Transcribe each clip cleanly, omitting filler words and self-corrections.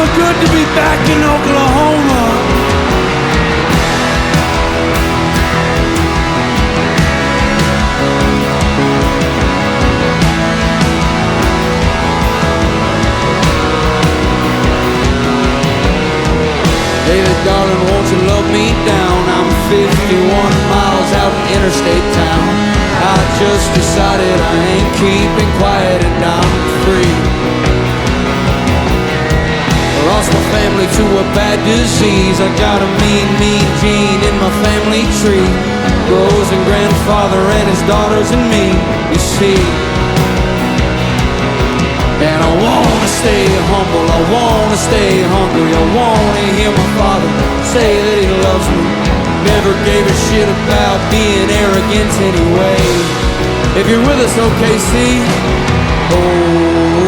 so good to be back in Oklahoma. David, darling, won't you love me down? I'm 51 miles out in interstate town. I just decided I ain't keeping quiet and I'm free. I lost my family to a bad disease. I got a mean gene in my family tree. Rose and grandfather and his daughters and me, you see. And I wanna stay humble, I wanna stay hungry, I wanna hear my father say that he loves me. Never gave a shit about being arrogant anyway. If you're with us, OKC, hold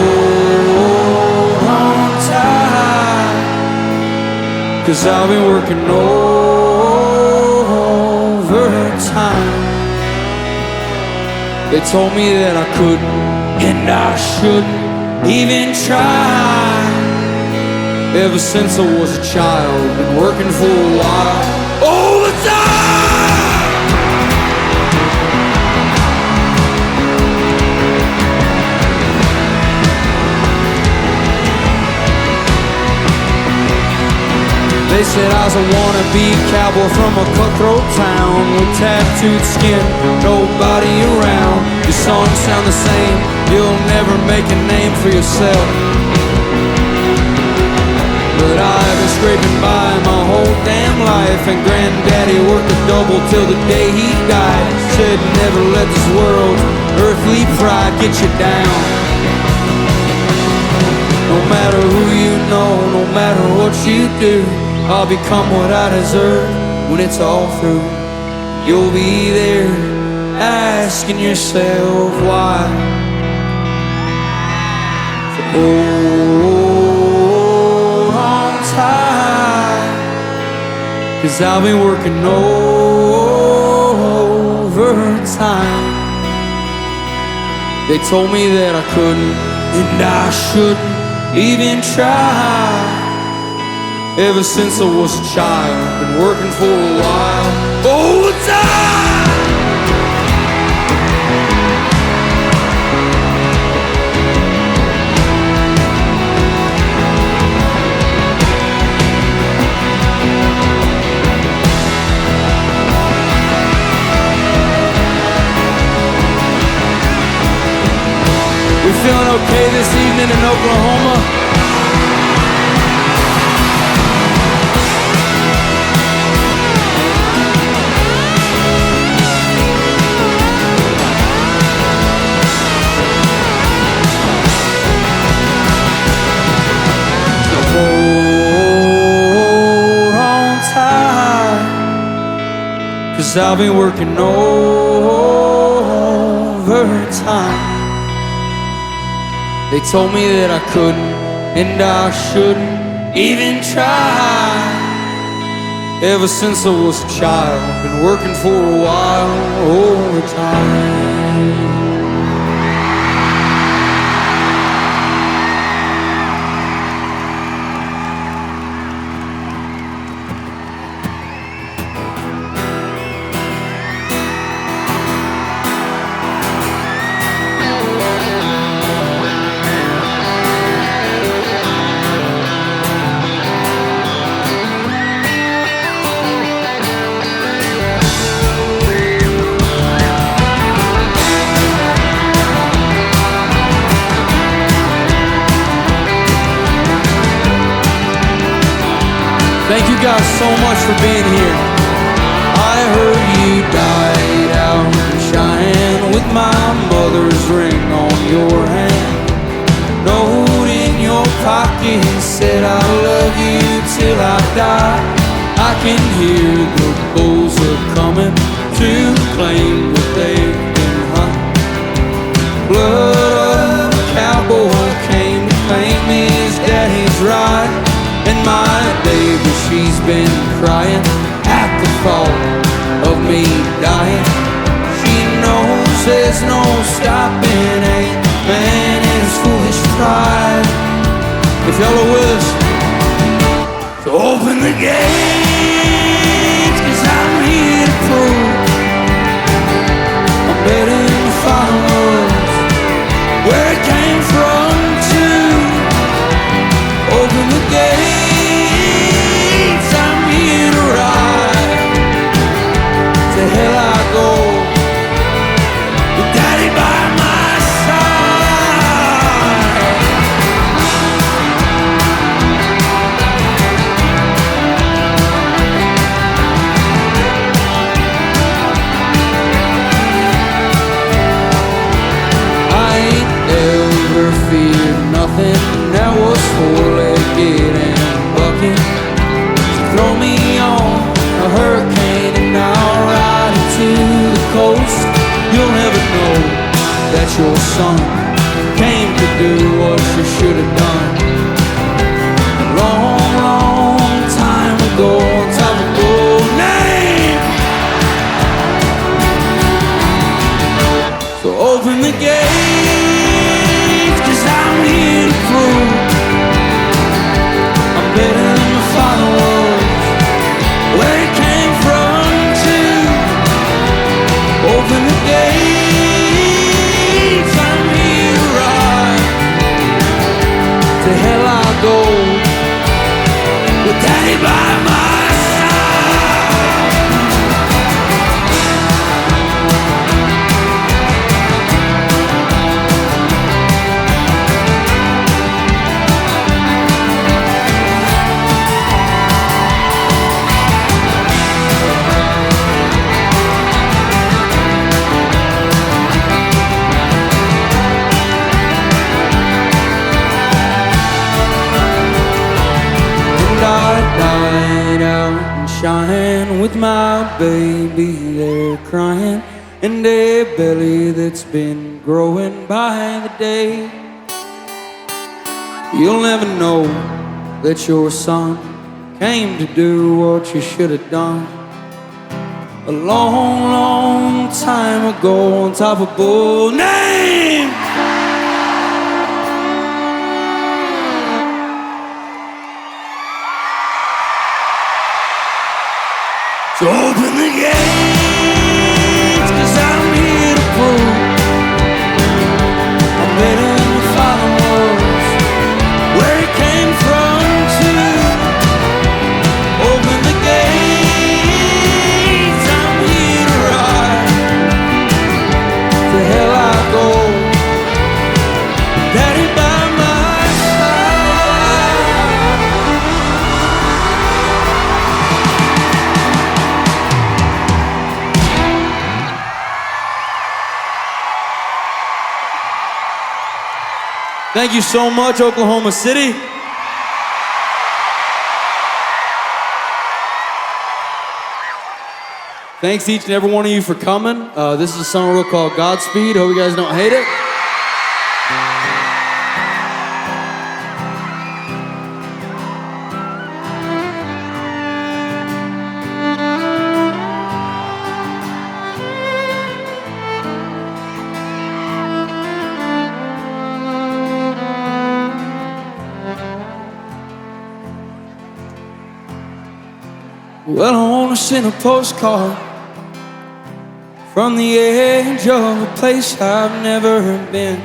on tight, 'cause I've been working overtime. They told me that I couldn't, and I shouldn't even try. Ever since I was a child, been working for a while, all the time. They said I was a wannabe cowboy from a cutthroat town with tattooed skin, nobody around. Your songs sound the same, you'll never make a name for yourself. But I've been scraping by my whole damn life, and granddaddy worked a double till the day he died. Said never let this world's earthly pride get you down. No matter who you know, no matter what you do, I'll become what I deserve when it's all through. You'll be there asking yourself why. So hold on tight, 'cause I've been working overtime. They told me that I couldn't, and I shouldn't even try. Ever since I was a child, been working for a while, all the time. We feeling okay this evening in Oklahoma? Hold on tight, 'cause I've been working overtime. They told me that I couldn't, and I shouldn't even try. Ever since I was a child, been working for a while, overtime. Thank you guys so much for being here. I heard you died out in Cheyenne with my mother's ring on your hand. Note in your pocket said I love you till I die. I can hear the bulls are coming to claim what they've been hunting. Blood of a cowboy came to claim his daddy's right. And my baby, she's been crying at the thought of me dying. She knows there's no stopping a man in his foolish pride. If y'all are with us, that your son came to do what you should have done. A long, long time ago, time ago, name. So open the gates, 'cause I'm here to prove I'm better than my father was, where he came from too. Open the gates, I'm here to ride. To hell I'll go with Daddy by my side. Shine with my baby there crying, and a belly that's been growing by the day. You'll never know that your son came to do what you should have done a long, long time ago on top of bull name. So open the gates, 'cause I'm here to prove I'm better than my father was, where he came from too. Open the gates, I'm here to ride. To hell I go, Daddy by my side. Thank you so much, Oklahoma City. Thanks each and every one of you for coming. This is a song real called Godspeed. Hope you guys don't hate it. Well, I wanna send a postcard from the edge of a place I've never been,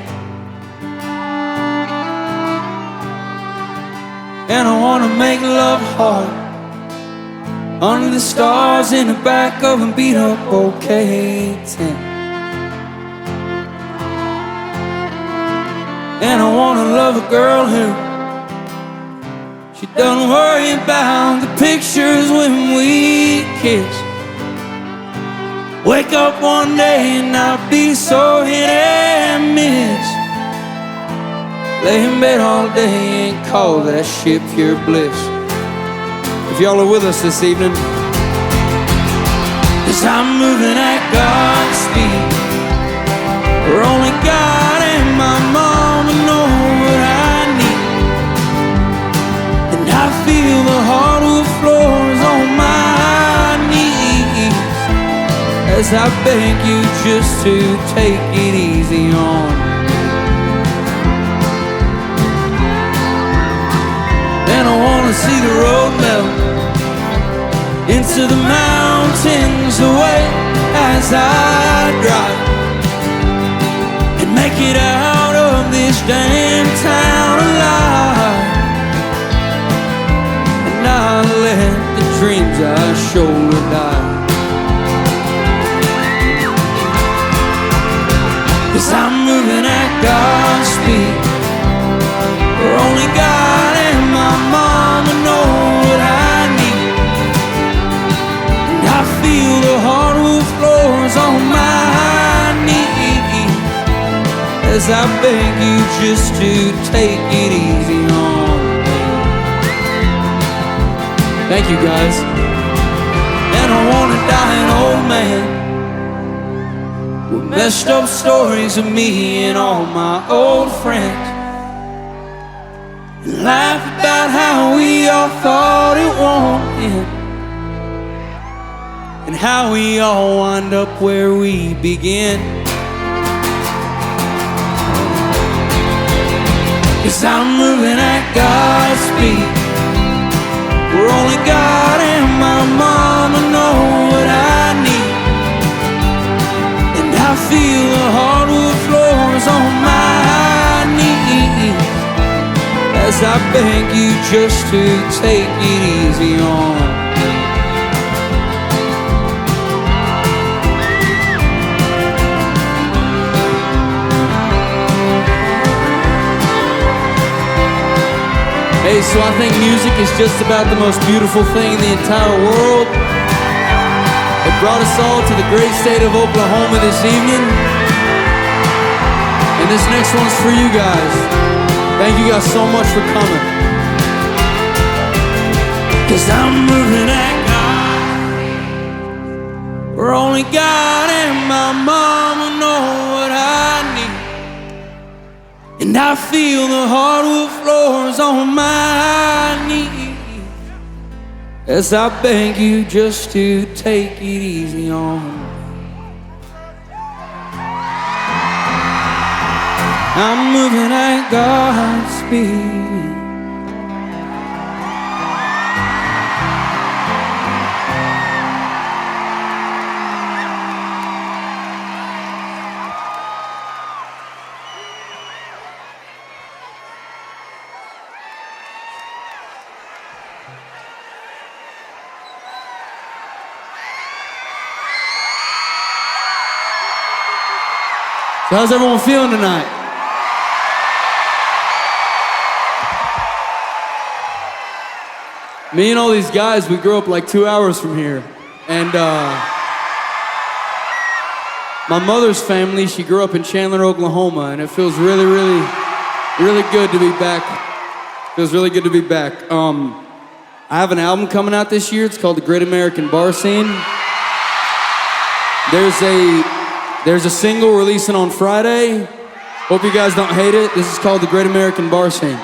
and I wanna make love hard under the stars in the back of a beat-up OK-10. And I wanna love a girl who she doesn't worry about the pictures when we kiss. Wake up one day and not be so hit and miss. Lay in bed all day and call that shit pure bliss. If y'all are with us this evening, 'cause I'm moving at God's speed, where only God and my mama know what I need. And I feel the hardwood floors on my knees as I beg you just to take it easy on. And I wanna see the road melt into the mountains away as I drive, and make it out of this damn town alive, and not let the dreams I shoulder die. 'Cause I'm moving at God's speed, where only God and my mama know what I need. And I feel the hardwood floors on my knees as I beg you just to take it easy on me. Thank you, guys. And I wanna die an old man with messed up stories of me and all my old friends, and laugh about how we all thought it won't end, and how we all wind up where we begin. 'Cause I'm moving at God's speed, where only God and my mama know what I need, and I feel the hardwood floors on my knees as I beg you just to take it easy on. Hey, so I think music is just about the most beautiful thing in the entire world. It brought us all to the great state of Oklahoma this evening. And this next one's for you guys. Thank you guys so much for coming. 'Cause I'm moving at God, where only God and my mama know what I need, and I feel the hardwood floors on my knees as I beg you just to take it easy on. I'm moving at God's speed. So how's everyone feeling tonight? Me and all these guys, we grew up like 2 hours from here. And my mother's family, she grew up in Chandler, Oklahoma, and it feels really, really, really good to be back. Feels really good to be back. I have an album coming out this year. It's called The Great American Bar Scene. There's a single releasing on Friday. Hope you guys don't hate it. This is called The Great American Bar Scene.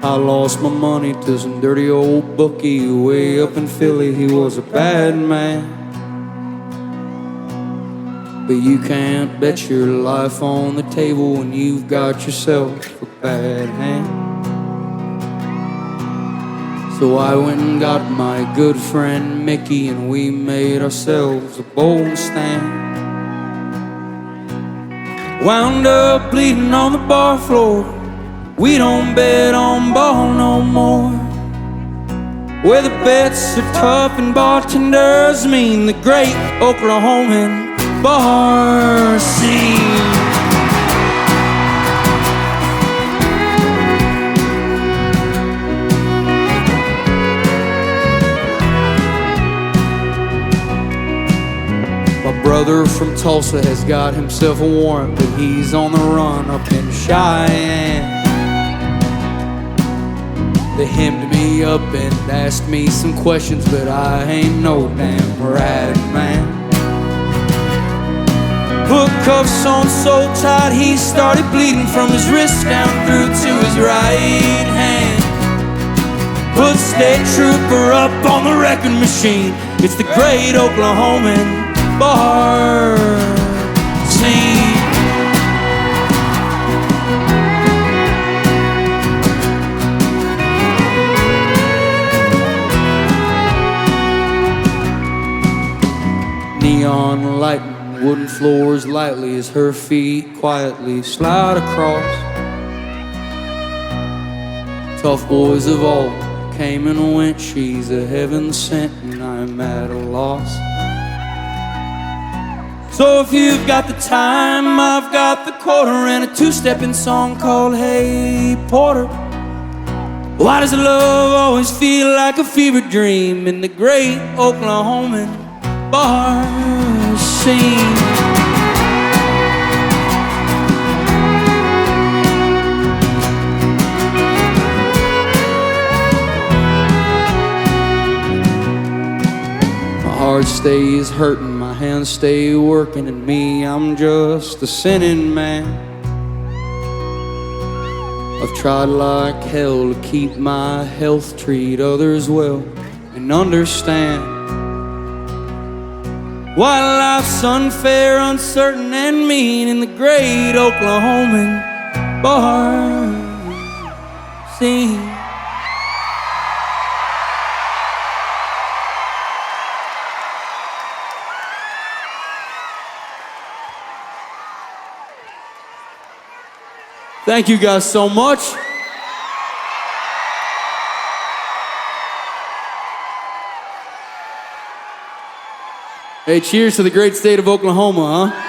I lost my money to some dirty old bookie way up in Philly. He was a bad man, but you can't bet your life on the table when you've got yourself a bad hand. So I went and got my good friend Mickey, and we made ourselves a bold stand. Wound up bleeding on the bar floor. We don't bet on ball no more. Where the bets are tough and bartenders mean, the great Oklahoman bar scene. My brother from Tulsa has got himself a warrant, but he's on the run up in Cheyenne. They hemmed me up and asked me some questions, but I ain't no damn rat man. Put cuffs on so tight he started bleeding from his wrist down through to his right hand. Put state trooper up on the wrecking machine. It's the great Oklahoman bar scene. Neon lighting wooden floors lightly as her feet quietly slide across. Tough boys of old came and went. She's a heaven sent and I'm at a loss. So if you've got the time, I've got the quarter and a two-stepping song called Hey Porter. Why does love always feel like a fever dream in the great Oklahoman bar scene? My heart stays hurting, my hands stay working, and me, I'm just a sinning man. I've tried like hell to keep my health, treat others well, and understand why life's unfair, uncertain, and mean in the great Oklahoman bar scene. Thank you guys so much. Hey, cheers to the great state of Oklahoma, huh?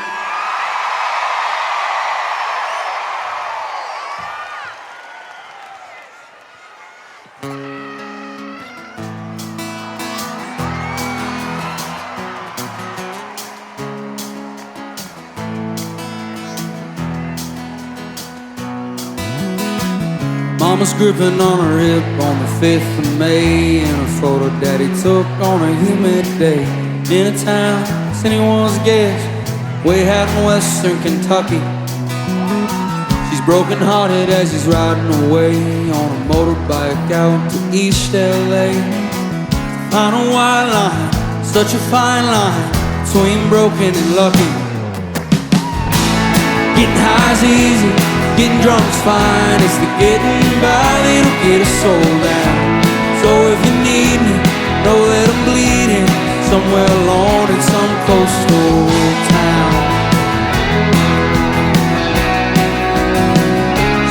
Mama's gripping on her hip on the 5th of May, and a photo Daddy took on a humid day in a town, it's anyone's guess, way out in western Kentucky. She's broken-hearted as he's riding away on a motorbike out to East LA. On a white line, such a fine line between broken and lucky. Getting high's easy, getting drunk's fine. It's the getting by that'll get a soul down. So if you need me, know that I'm bleeding somewhere alone in some coastal town.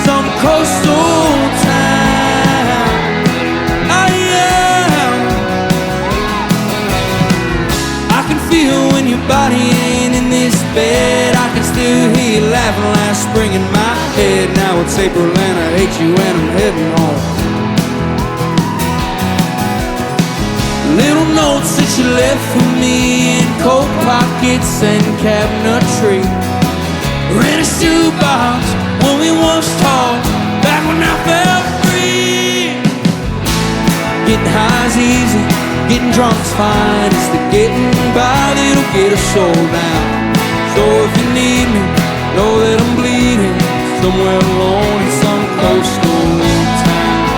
Some coastal town. I am. I can feel when your body ain't in this bed. I can still hear you laughing last spring in my head. Now it's April and I hate you and I'm heading home. Little notes that you left for me in coat pockets and cabinetry. Ran a shoebox when we once talked, back when I felt free. Getting high's easy, getting drunk's fine. It's the getting by that'll get a soul down. So if you need me, know that I'm bleeding somewhere alone in some coastal town.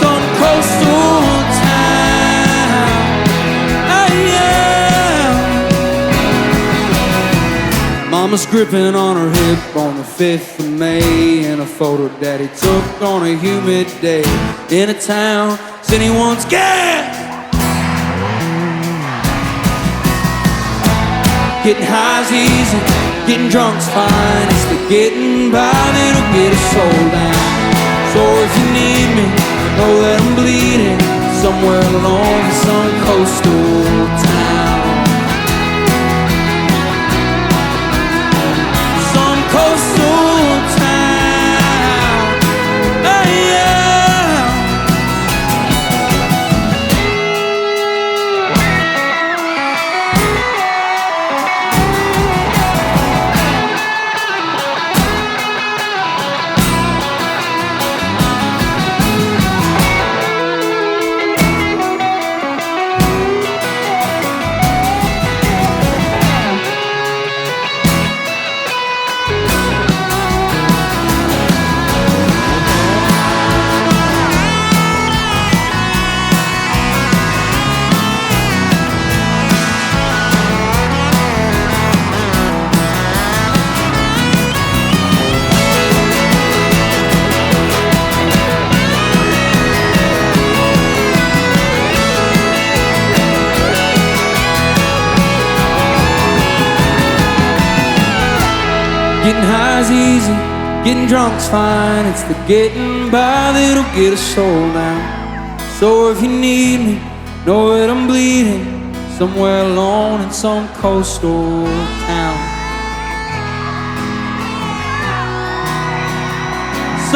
Some coastal town. I am. Mama's gripping on her hip on the 5th of May, and a photo Daddy took on a humid day in a town it's anyone's guess. Getting high's easy, getting drunk's fine. It's the getting by that'll get a soul down. So if you need me, know that I'm bleeding somewhere alone in some coastal town. Some coastal town. Hey, yeah. Getting high's easy, getting drunk's fine. It's the getting by that'll get a soul down. So if you need me, know that I'm bleeding somewhere alone in some coastal town.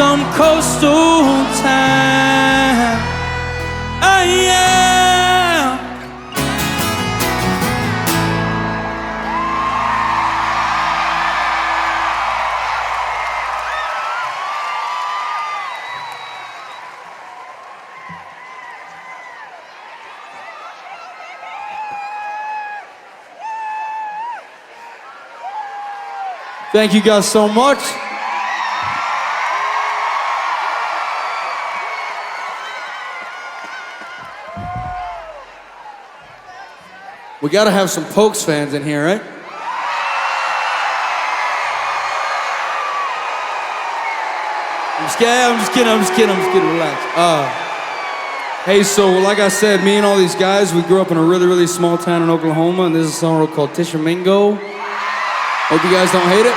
some coastal town. Oh yeah. Thank you guys so much. We gotta have some Pokes fans in here, right? I'm just kidding, relax. Hey, so like I said, me and all these guys, we grew up in a really, really small town in Oklahoma, and this is a song called Tishomingo. Hope you guys don't hate it.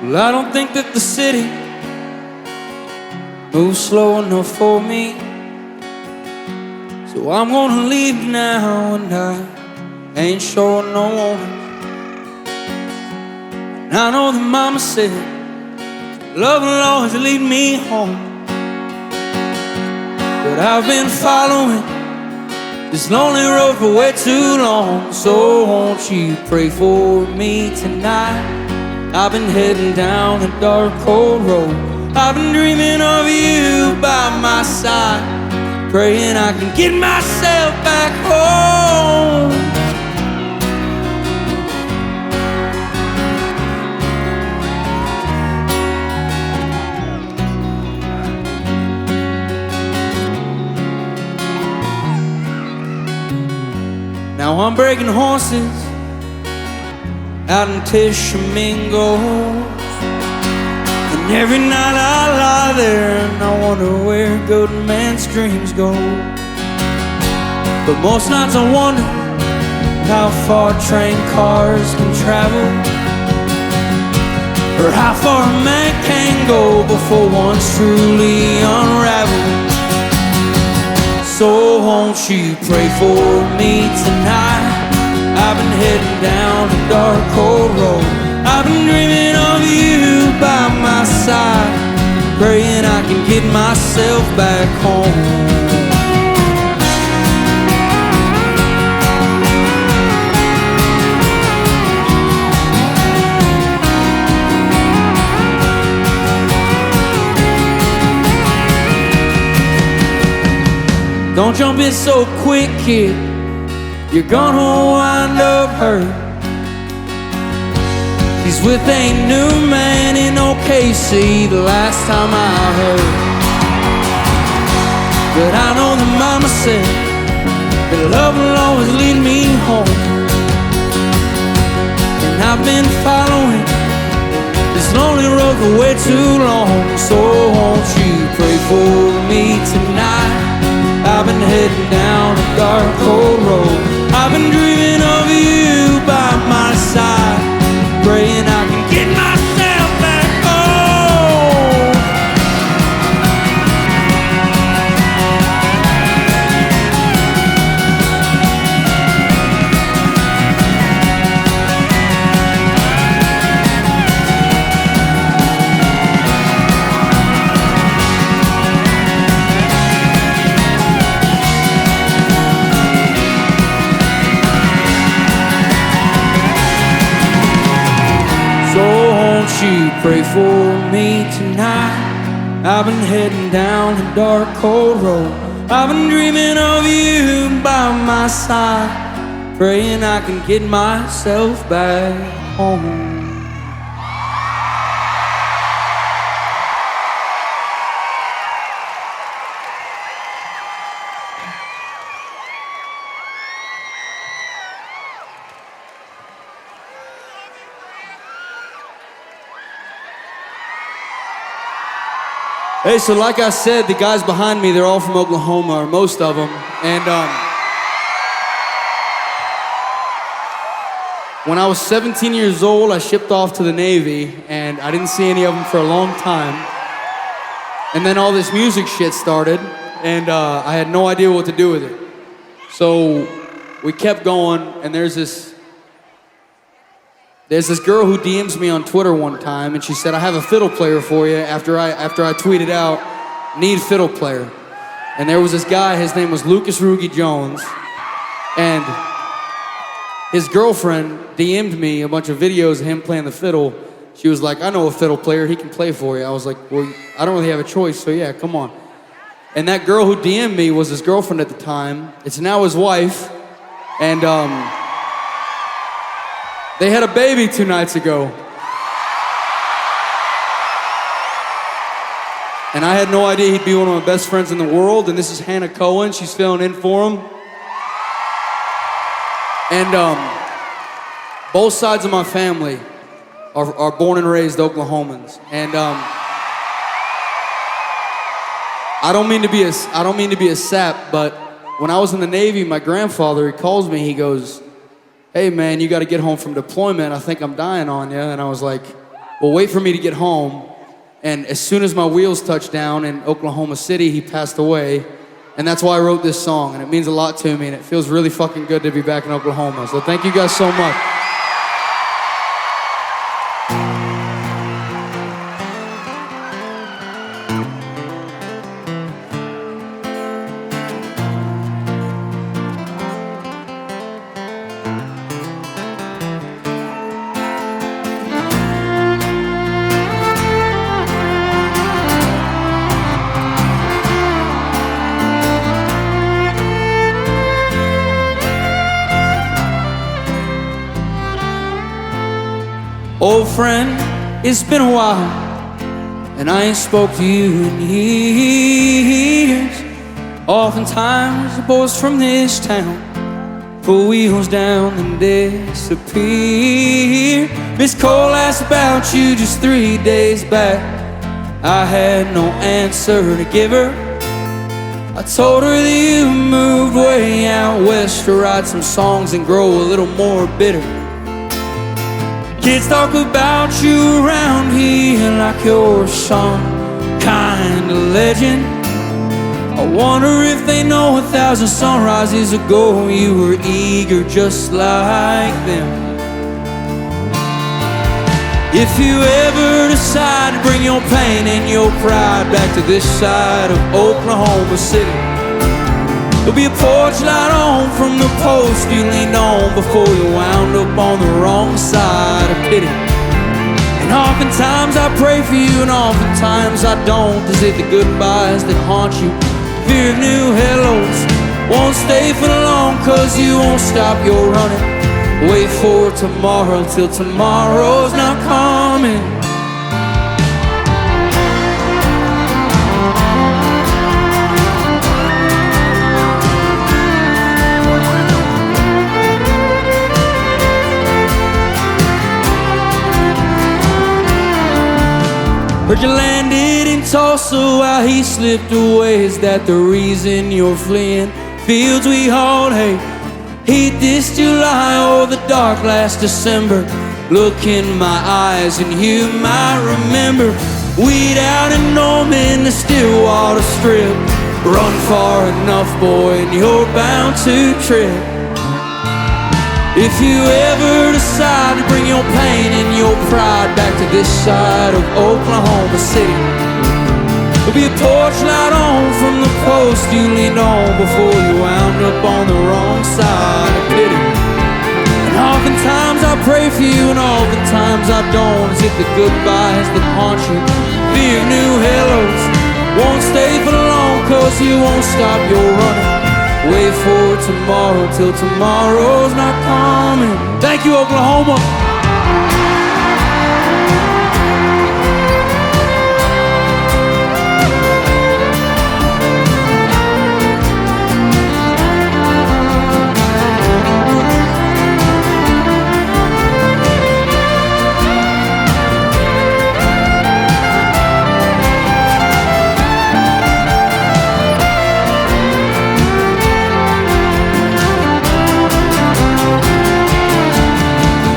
Well, I don't think that the city moves slow enough for me, so I'm gonna leave now, and I ain't showing no warning. And I know that mama said love will always lead me home, but I've been following this lonely road for way too long. So won't you pray for me tonight? I've been heading down a dark, cold road. I've been dreaming of you by my side, praying I can get myself back home. Now I'm breaking horses out in Tishomingo, and every night I lie there and I wonder where good man's dreams go. But most nights I wonder how far train cars can travel, or how far a man can go before one's truly unraveled. So won't you pray for me tonight? I've been heading down a dark, cold road. I've been dreaming of you by my side, praying I can get myself back home. Don't jump in so quick, kid, you're gonna wind up hurt. He's with a new man in OKC, the last time I heard. But I know that mama said that love will always lead me home, and I've been following this lonely road for way too long. So won't you pray for me tonight? I've been heading down a dark, cold road. I've been dreaming of you by my side, praying I can get myself back home. You pray for me tonight. I've been heading down a dark, cold road. I've been dreaming of you by my side, praying I can get myself back home. Hey, so like I said, the guys behind me, they're all from Oklahoma, or most of them. And when I was 17 years old, I shipped off to the Navy, and I didn't see any of them for a long time. And then all this music shit started, and I had no idea what to do with it. So we kept going, and there's this girl who DMs me on Twitter one time, and she said, I have a fiddle player for you after I tweeted out, need fiddle player. And there was this guy, his name was Lucas Rugi Jones, and his girlfriend DM'd me a bunch of videos of him playing the fiddle. She was like, I know a fiddle player, he can play for you. I was like, well, I don't really have a choice, so yeah, come on. And that girl who DM'd me was his girlfriend at the time. It's now his wife. And they had a baby 2 nights ago. And I had no idea he'd be one of my best friends in the world. And this is Hannah Cohen, she's filling in for him. And both sides of my family are born and raised Oklahomans, and I don't mean to be a sap, but when I was in the Navy, my grandfather, he calls me, he goes, hey man, you gotta get home from deployment, I think I'm dying on you. And I was like, well, wait for me to get home. And as soon as my wheels touched down in Oklahoma City, he passed away. And that's why I wrote this song, and it means a lot to me, and it feels really fucking good to be back in Oklahoma. So thank you guys so much. Old friend, it's been a while, and I ain't spoke to you in years. Oftentimes the boys from this town pull wheels down and disappear. Miss Cole asked about you just 3 days back. I had no answer to give her. I told her that you moved way out west to write some songs and grow a little more bitter. Kids talk about you around here like you're some kind of legend. I wonder if they know 1,000 sunrises ago you were eager just like them. If you ever decide to bring your pain and your pride back to this side of Oklahoma City, there'll be a porch light on from the post you leaned on before you wound up on the wrong side of pity. And oftentimes I pray for you and oftentimes I don't. Is it the goodbyes that haunt you? Fear of new hellos won't stay for long, cause you won't stop your running. Wait for tomorrow till tomorrow's not coming. Heard you landed in Tulsa while he slipped away. Is that the reason you're fleeing? Fields we hauled hay, heat this July or the dark last December. Look in my eyes and you might remember. Weed out in Norman, the Stillwater Strip. Run far enough, boy, and you're bound to trip. If you ever decide to bring your pain and your pride back to this side of Oklahoma City, there'll be a porch light on from the post you leaned on before you wound up on the wrong side of pity. And oftentimes I pray for you and oftentimes I don't. Is it the goodbyes that haunt you? Fear of new hellos won't stay for long, cause you won't stop your running. Wait for tomorrow till tomorrow's not coming. Thank you, Oklahoma.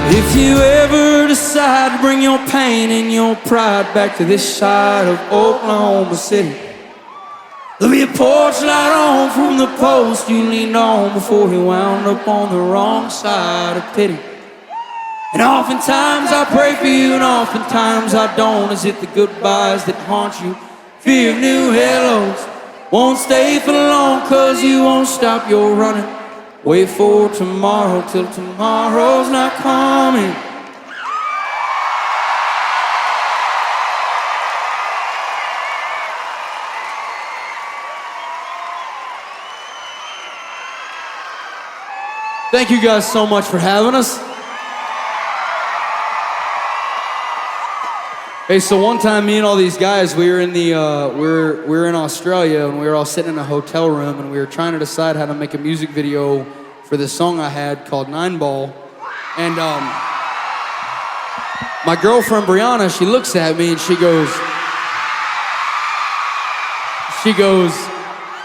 If you gaining your pride back to this side of Oklahoma City. There'll be a porch light on from the post you leaned on before he wound up on the wrong side of pity. And oftentimes I pray for you and oftentimes I don't, as if the goodbyes that haunt you, fear of new hellos, won't stay for long, 'cause you won't stop your running. Wait for tomorrow till tomorrow's not coming. Thank you guys so much for having us. Hey, so one time me and all these guys, we were in the we were in Australia and we were all sitting in a hotel room and we were trying to decide how to make a music video for this song I had called 9 Ball. And my girlfriend Bryan, she looks at me and she goes,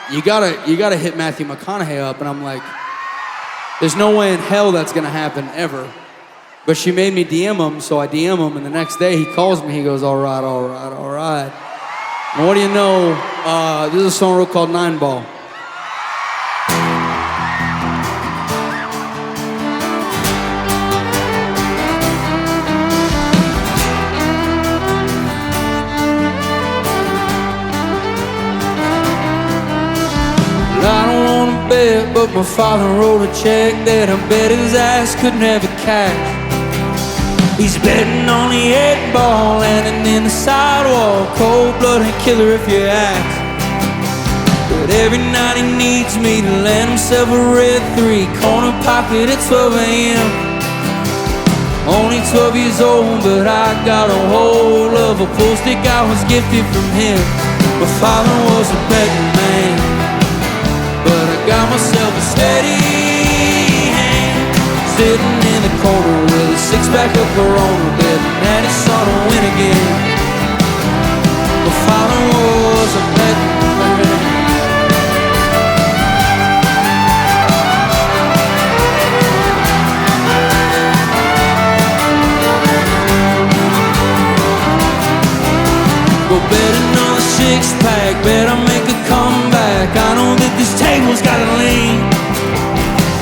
you gotta hit Matthew McConaughey up. And I'm like, there's no way in hell that's gonna happen ever. But she made me DM him, so I DM him, and the next day he calls me, he goes, all right. And what do you know, this is a song called 9 Ball. I don't wanna bet, but my father wrote a check that I bet his ass could never cash. He's betting on the 8 ball, landing in the sidewalk, cold-blooded killer if you ask. But every night he needs me to land himself a red 3-corner pocket at 12 a.m. Only 12 years old, but I got a hold of a pool stick I was gifted from him. My father was a betting man, but I got myself a steady hand, sitting in the corner with a 6-pack of Corona, betting that his son will win again. My father was a betting man. Go betting on a 6-pack, bet I make a comeback. I know that this table's gotta lean.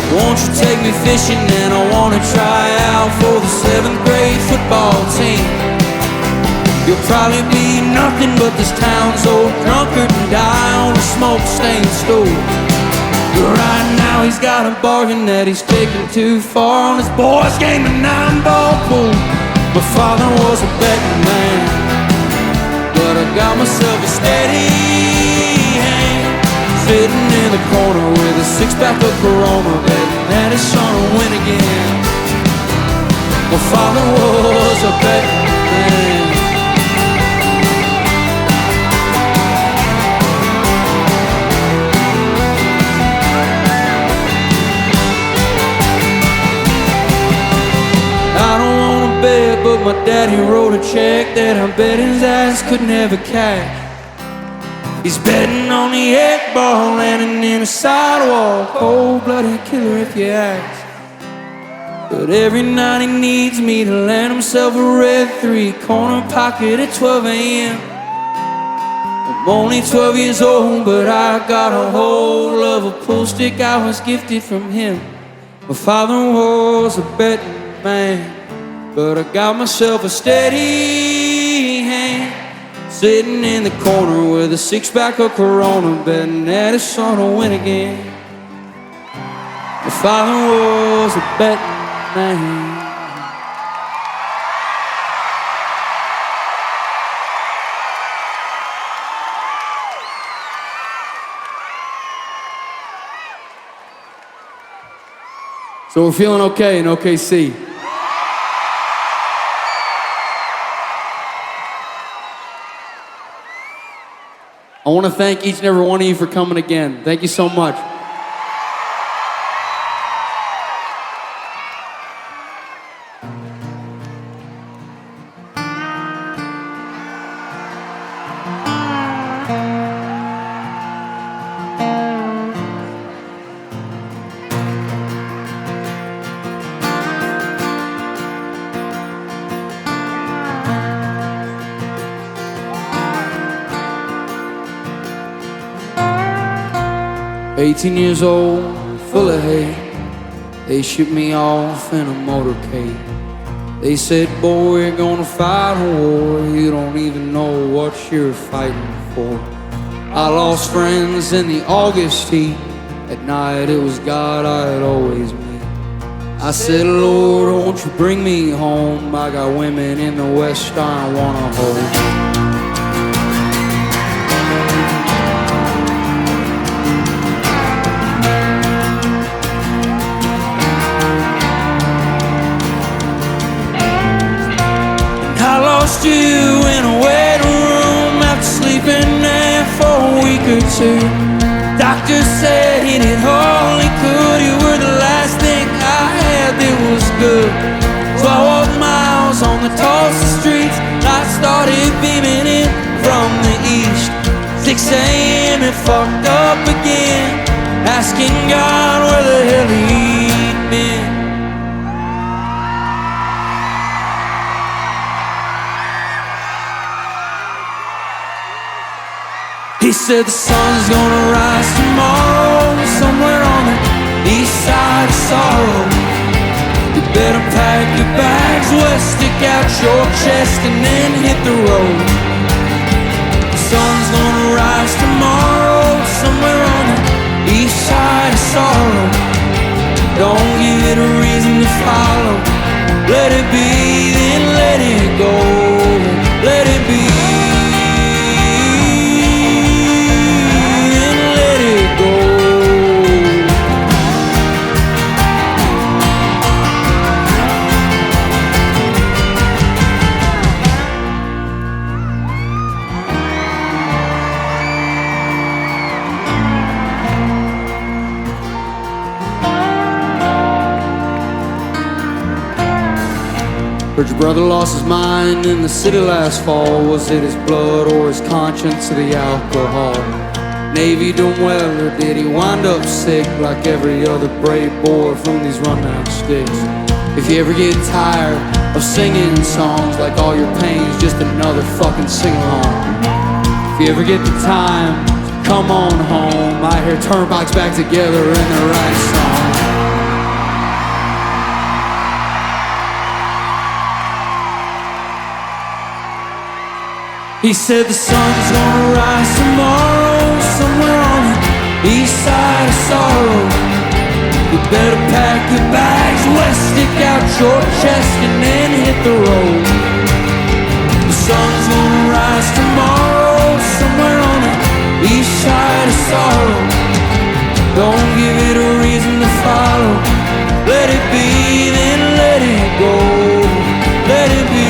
Won't you take me fishing, and I wanna try out for the 7th grade football team. You'll probably be nothing but this town's old drunkard and die on a smoke-stained stool. But right now he's got a bargain that he's taking too far on his boys game of 9-ball pool. My father was a betting man, but I got myself a steady hand, sitting in the corner with a 6-pack of Corona, betting that his son will win again. My father was a betting man. I don't wanna bet, but my daddy wrote a check that I bet his ass could never cash. He's betting on the 8 ball, landing in a sidewalk, cold-blooded killer if you ask. But every night he needs me to land himself a red 3-corner pocket at 12 a.m. I'm only 12 years old, but I got a hold of a pool stick I was gifted from him. My father was a betting man, but I got myself a steady hand, sitting in the corner with a 6-pack of Corona, betting that his son will win again. My father was a betting man. So we're feeling okay in OKC. I want to thank each and every one of you for coming again. Thank you so much. 18 years old, full of hate. They shipped me off in a motorcade. They said, boy, you're gonna fight a war. You don't even know what you're fighting for. I lost friends in the August heat. At night it was God I'd always meet. I said, Lord, won't you bring me home? I got women in the West I wanna hold. You in a waiting room after sleeping there for a week or two. Doctor said he did all he could. You were the last thing I had that was good. So I walked miles on the Tulsa streets. Light started beaming in from the east. 6 a.m. it fucked up again, asking God where the hell he'd been. He said the sun's gonna rise tomorrow, somewhere on the east side of sorrow. You better pack your bags, well, stick out your chest and then hit the road. The sun's gonna rise tomorrow, somewhere on the east side of sorrow. Don't give it a reason to follow. Let it be, then let it go. Let it be. Heard your brother lost his mind in the city last fall. Was it his blood or his conscience or the alcohol? Navy doing well, or did he wind up sick like every other brave boy from these rundown sticks? If you ever get tired of singing songs like all your pain's just another fucking sing-along, if you ever get the time to come on home, I hear turnpikes back together in the right song. He said the sun's gonna rise tomorrow, somewhere on the east side of sorrow. You better pack your bags, well, stick out your chest and then hit the road. The sun's gonna rise tomorrow, somewhere on the east side of sorrow. Don't give it a reason to follow. Let it be, then let it go. Let it be.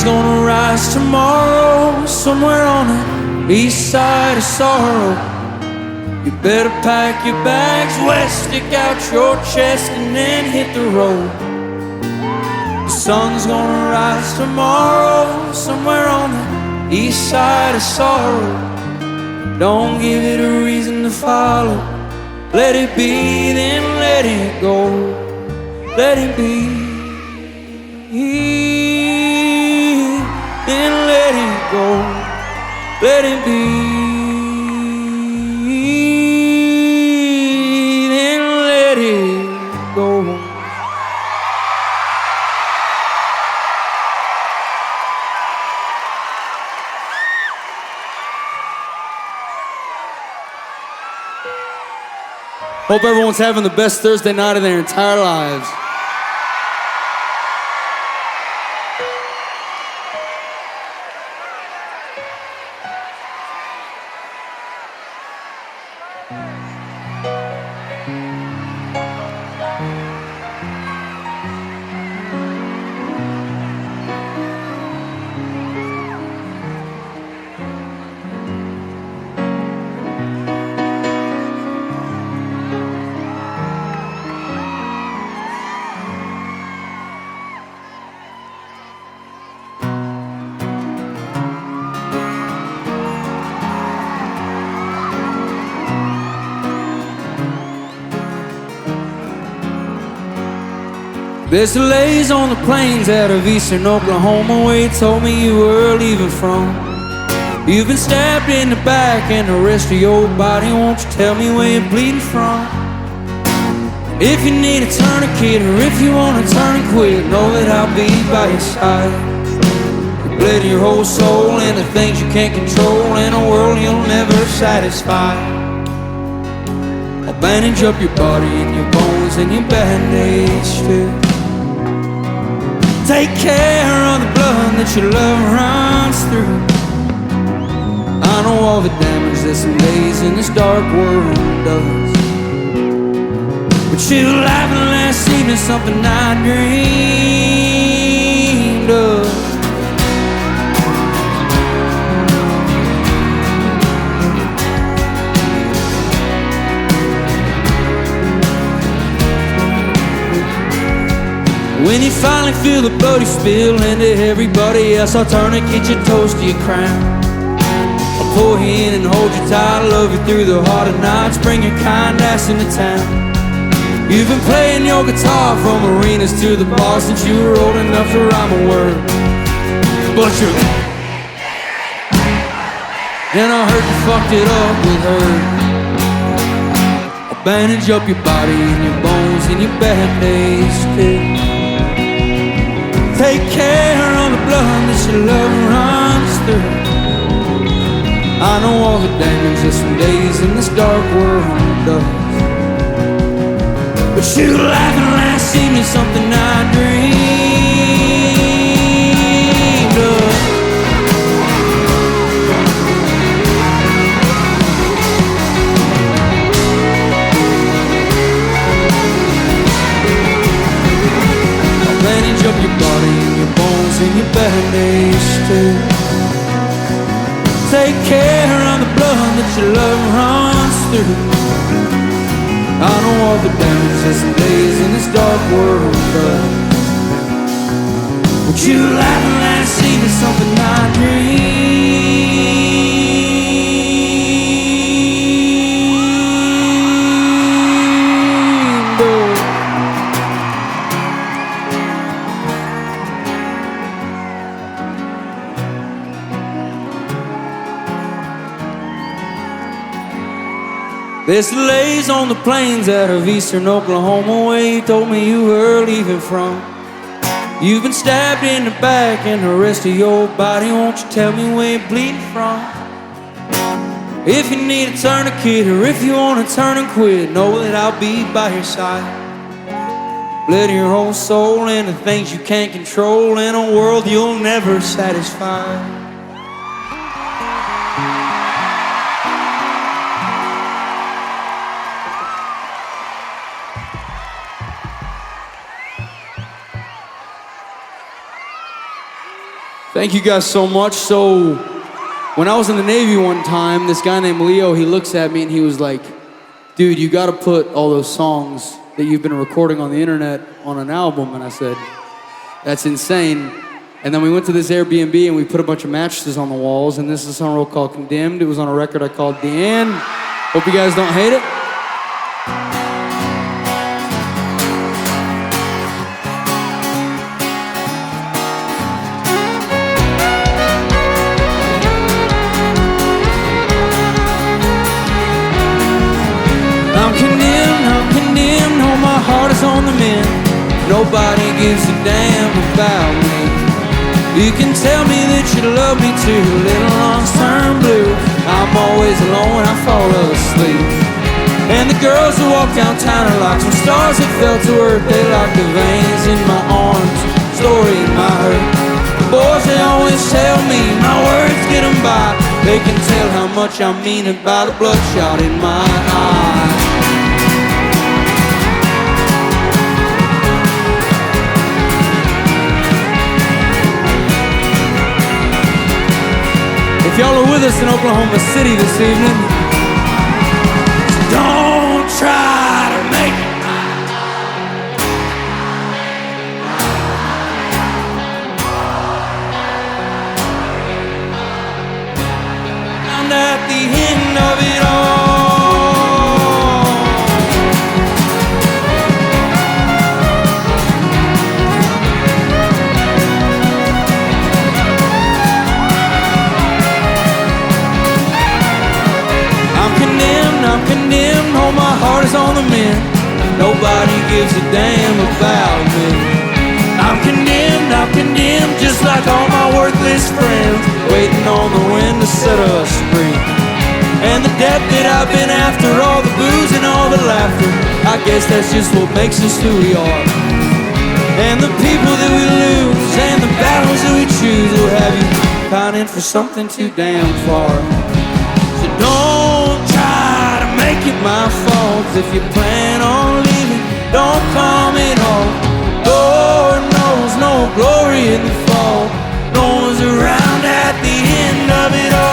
Gonna rise tomorrow, somewhere on the east side of sorrow. You better pack your bags, well, stick out your chest and then hit the road. The sun's gonna rise tomorrow, somewhere on the east side of sorrow. Don't give it a reason to follow. Let it be, then let it go. Let it be. Then let it go, let it be, then let it go. Hope everyone's having the best Thursday night of their entire lives. There's delays on the plains out of eastern Oklahoma where you told me you were leaving from. You've been stabbed in the back and the rest of your body. Won't you tell me where you're bleeding from? If you need a tourniquet or if you want to turn and quit, know that I'll be by your side. You bled your whole soul into things you can't control in a world you'll never satisfy. I'll bandage up your body and your bones and your band-aids too. Take care of the blood that your love runs through. I know all the damage that some days in this dark world does. But you laughing last evening, something I dreamed of. When you finally feel the bloody spill into everybody else, I'll turn and get your toast to your crown. I'll pull you in and hold you tight, I'll love you through the hard of nights, bring your kind ass into town. You've been playing your guitar from arenas to the bar since you were old enough to rhyme a word. But you and I heard you fucked it up with her. I'll bandage up your body and your bones and your bad days too. Take care of the blood that your love runs through. I know all the damage that some days in this dark world does. But you laughing last evening, something I dreamed of. I'll bandage up your body and your bones and your band-aids too. Take care of the blood that your love runs through. I know all the damage that some days in this dark world does. But you laughing last evening, something I dreamed of. There's delays on the plains out of eastern Oklahoma where you told me you were leaving from. You've been stabbed in the back and the rest of your body. Won't you tell me where you're bleeding from? If you need a tourniquet or if you want to turn and quit, know that I'll be by your side. Bled your whole soul into things you can't control in a world you'll never satisfy. Thank you guys so much. So, when I was in the Navy one time, this guy named Leo, he looks at me and he was like, dude, you gotta put all those songs that you've been recording on the internet on an album. And I said, that's insane. And then we went to this Airbnb and we put a bunch of mattresses on the walls, and this is a song called Condemned. It was on a record I called Deanne. Hope you guys don't hate it. On the mend, nobody gives a damn about me. You can tell me that you love me too, little long-term blue. I'm always alone when I fall asleep. And the girls who walk downtown are like some stars that fell to earth. They like the veins in my arms, story in my hurt. The boys, they always tell me my words get them by. They can tell how much I mean it by the bloodshot in my eye. If y'all are with us in Oklahoma City this evening, don't try to make it. And at the end of it all, them in. Nobody gives a damn about me. I'm condemned, just like all my worthless friends, waiting on the wind to set us free. And the debt that I've been after, all the booze and all the laughter, I guess that's just what makes us who we are. And the people that we lose and the battles that we choose will have you pining for something too damn far. So don't try to make it my fault. If you plan on leaving, don't come at all. Lord knows no glory in the fall. No one's around at the end of it all.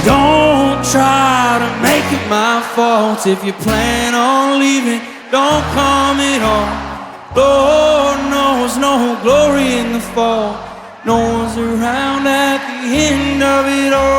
Don't try to make it my fault. If you plan on leaving, don't come at all. Lord knows no glory in the fall. No one's around at the end of it all.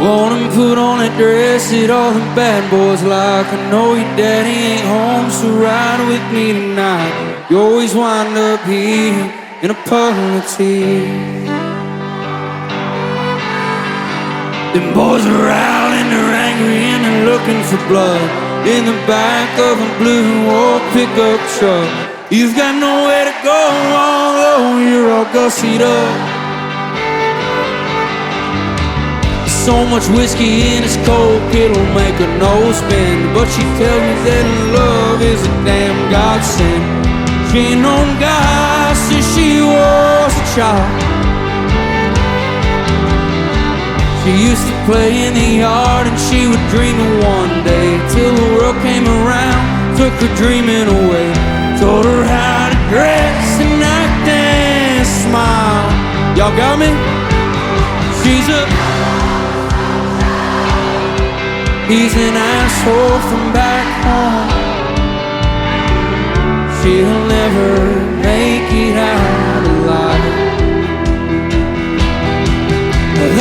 Want him put on that dress that all the bad boys like. I know your daddy ain't home, so ride with me tonight. You always wind up here in a puddle of tears. Them boys are out and they're angry and they're looking for blood in the back of a blue old pickup truck. You've got nowhere to go, although you're all gussied up. So much whiskey in his coke, it'll make her nose spin. But she tells me that love is a damn godsend. She ain't known God since she was a child. She used to play in the yard and she would dream of one day, till the world came around, took her dreaming away. Told her how to dress and act and smile. Y'all got me? She's he's an asshole from back home. She'll never make it out alive.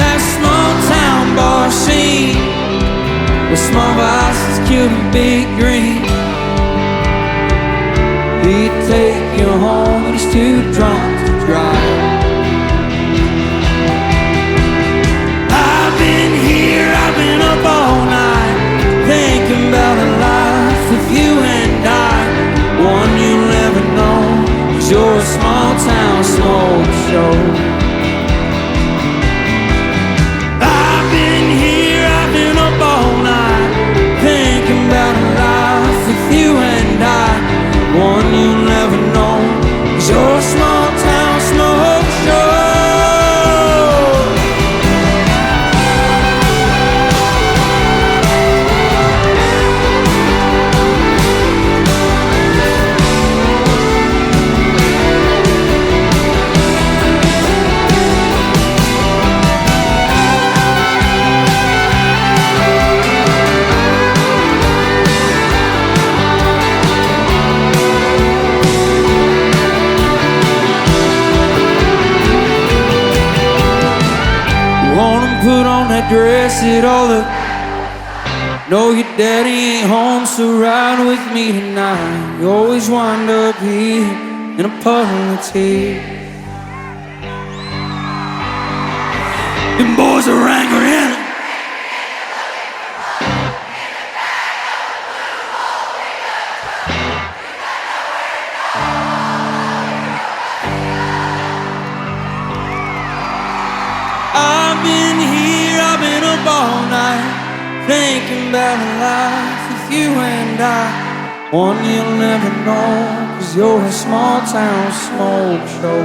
That small town bar scene, where small vices killed a big dream. He'd take you home, but he's too drunk to drive. I've been here, I've been up all night, thinking about a life with you and I. One you'll never know, 'cause you're a small town smoke show. I've been here, I've been up all night, thinking about a life with you and I. One you'll never know, 'cause you're a small town smoke show. Put on that dress at all the. Know your daddy ain't home, so ride with me tonight. You always wind up here in a puddle of tears. Them boys are angry and I've been here, I've been up all night, thinking about a life with you and I. One you'll never know, 'cause you're a small town smoke show.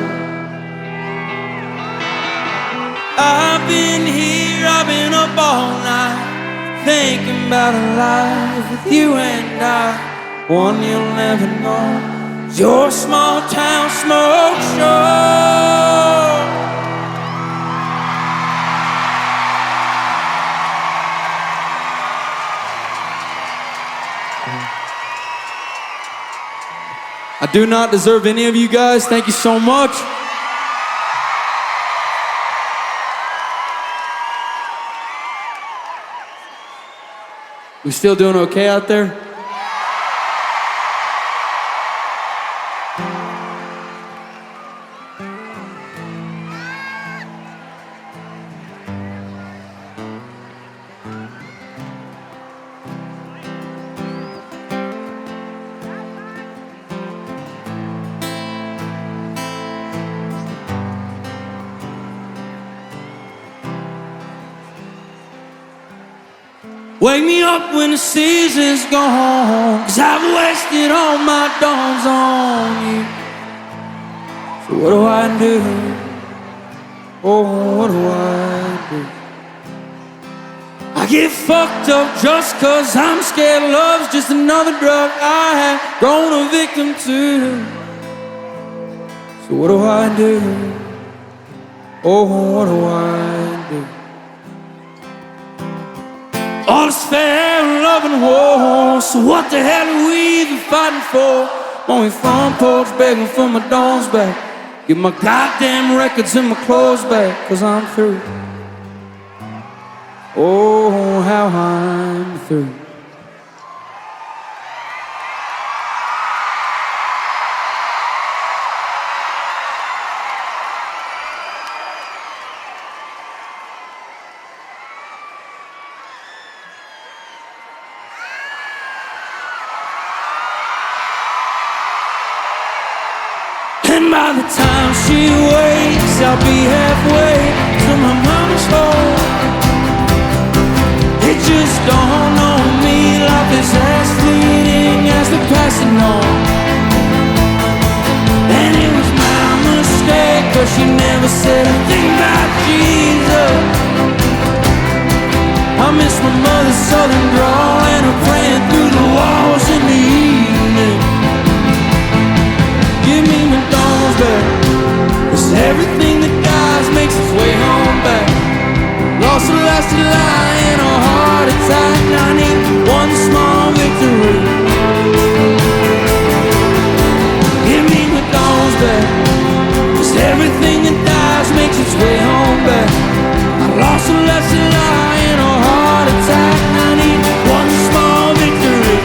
I've been here, I've been up all night, thinking about a life with you and I. One you'll never know, your small town smoke show. I do not deserve any of you guys. Thank you so much. We still doing okay out there? Wake me up when the season's gone, 'cause I've wasted all my dawns on you. So what do I do? Oh, what do I do? I get fucked up just 'cause I'm scared love's just another drug I have grown a victim to. So what do I do? Oh, what do I do? All is fair in love and war, so what the hell are we even fighting for? On your front porch begging for my dawns back. Get my goddamn records and my clothes back, 'cause I'm through. Oh, how I'm through. And by the time she wakes, I'll be halfway to my mama's home. It just dawned on me, life is as fleeting as the passing on. And it was my mistake, 'cause she never said a thing about Jesus. I miss my mother's southern drawl and her praying through the walls in the evening. Give me my dawns back, 'cause everything that dies makes its way home back. Lost a last lie in a heart attack. I need one small victory. Give me my dawns back, 'cause everything that dies makes its way home back. I lost a last lie in a heart attack. I need one small victory.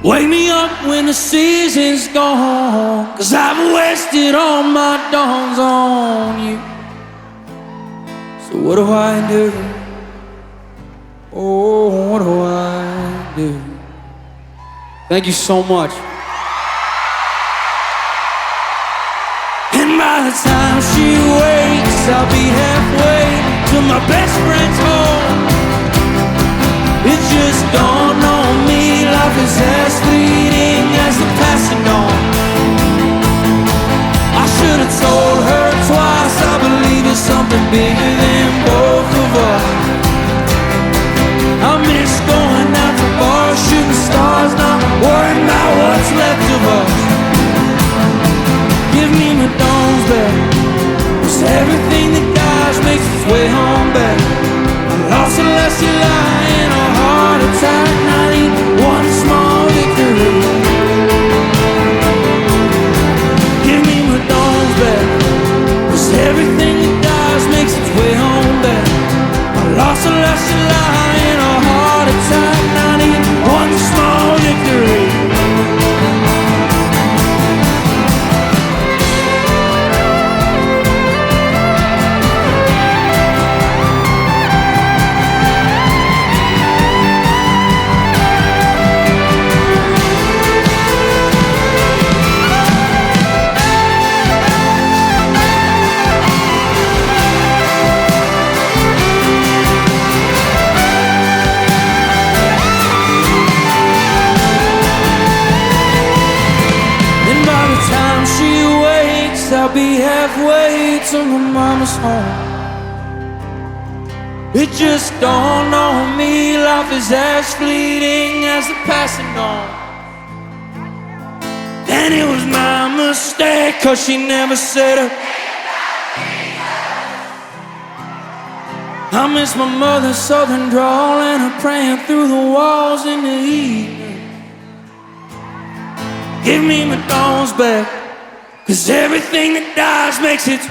Wake me up when the season's gone, 'cause I've wasted all my dawns on you. So what do I do? Oh, what do I do? Thank you so much. And by the time she wakes, I'll be halfway to my best friend's home. It just dawned on me, life is as fleeting as the passing on. I should have told her twice, I believe it's something bigger than both of us. I miss going out to bars, shooting stars, not worrying about what's left of us. Give me my dawns back, 'cause everything that dies makes its way home back. I lost a lesson lie in a heart attack. I need one small victory. Give me my dawns back, 'cause everything that dies makes its way home back. I lost a lesson lie in a heart attack. I need one small victory. gates of my mama's home. It just dawned on me, life is as fleeting as the passing on. And it was my mistake, 'cause she never said a I miss my mother's southern drawl and her praying through the walls in the evening. Give me my dawns back, 'cause everything that dies makes its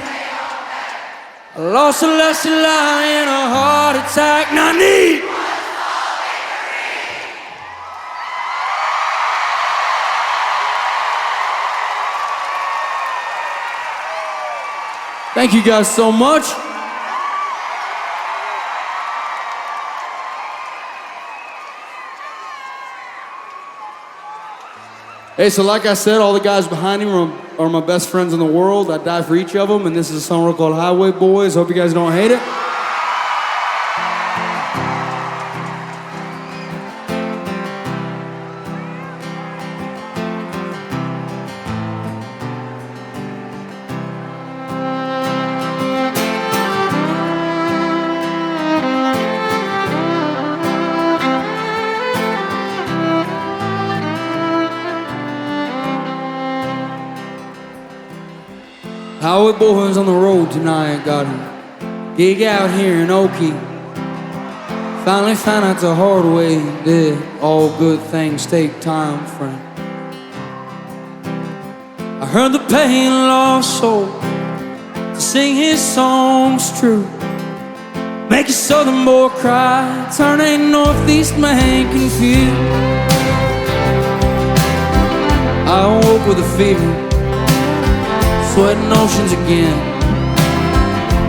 I lost a lusty lie in a heart attack, and I need Thank you guys so much. Hey, so like I said, all the guys behind him are my best friends in the world. I die for each of them, and this is a song we're called Highway Boys. Hope you guys don't hate it. Highway boys on the road tonight, got a gig out here in Okie. Finally found out the hard way that all good things take time, friend. I heard the pain lost soul to sing his songs true. Make a southern boy cry, turn a northeast man confused. I woke with a fever, sweating oceans again.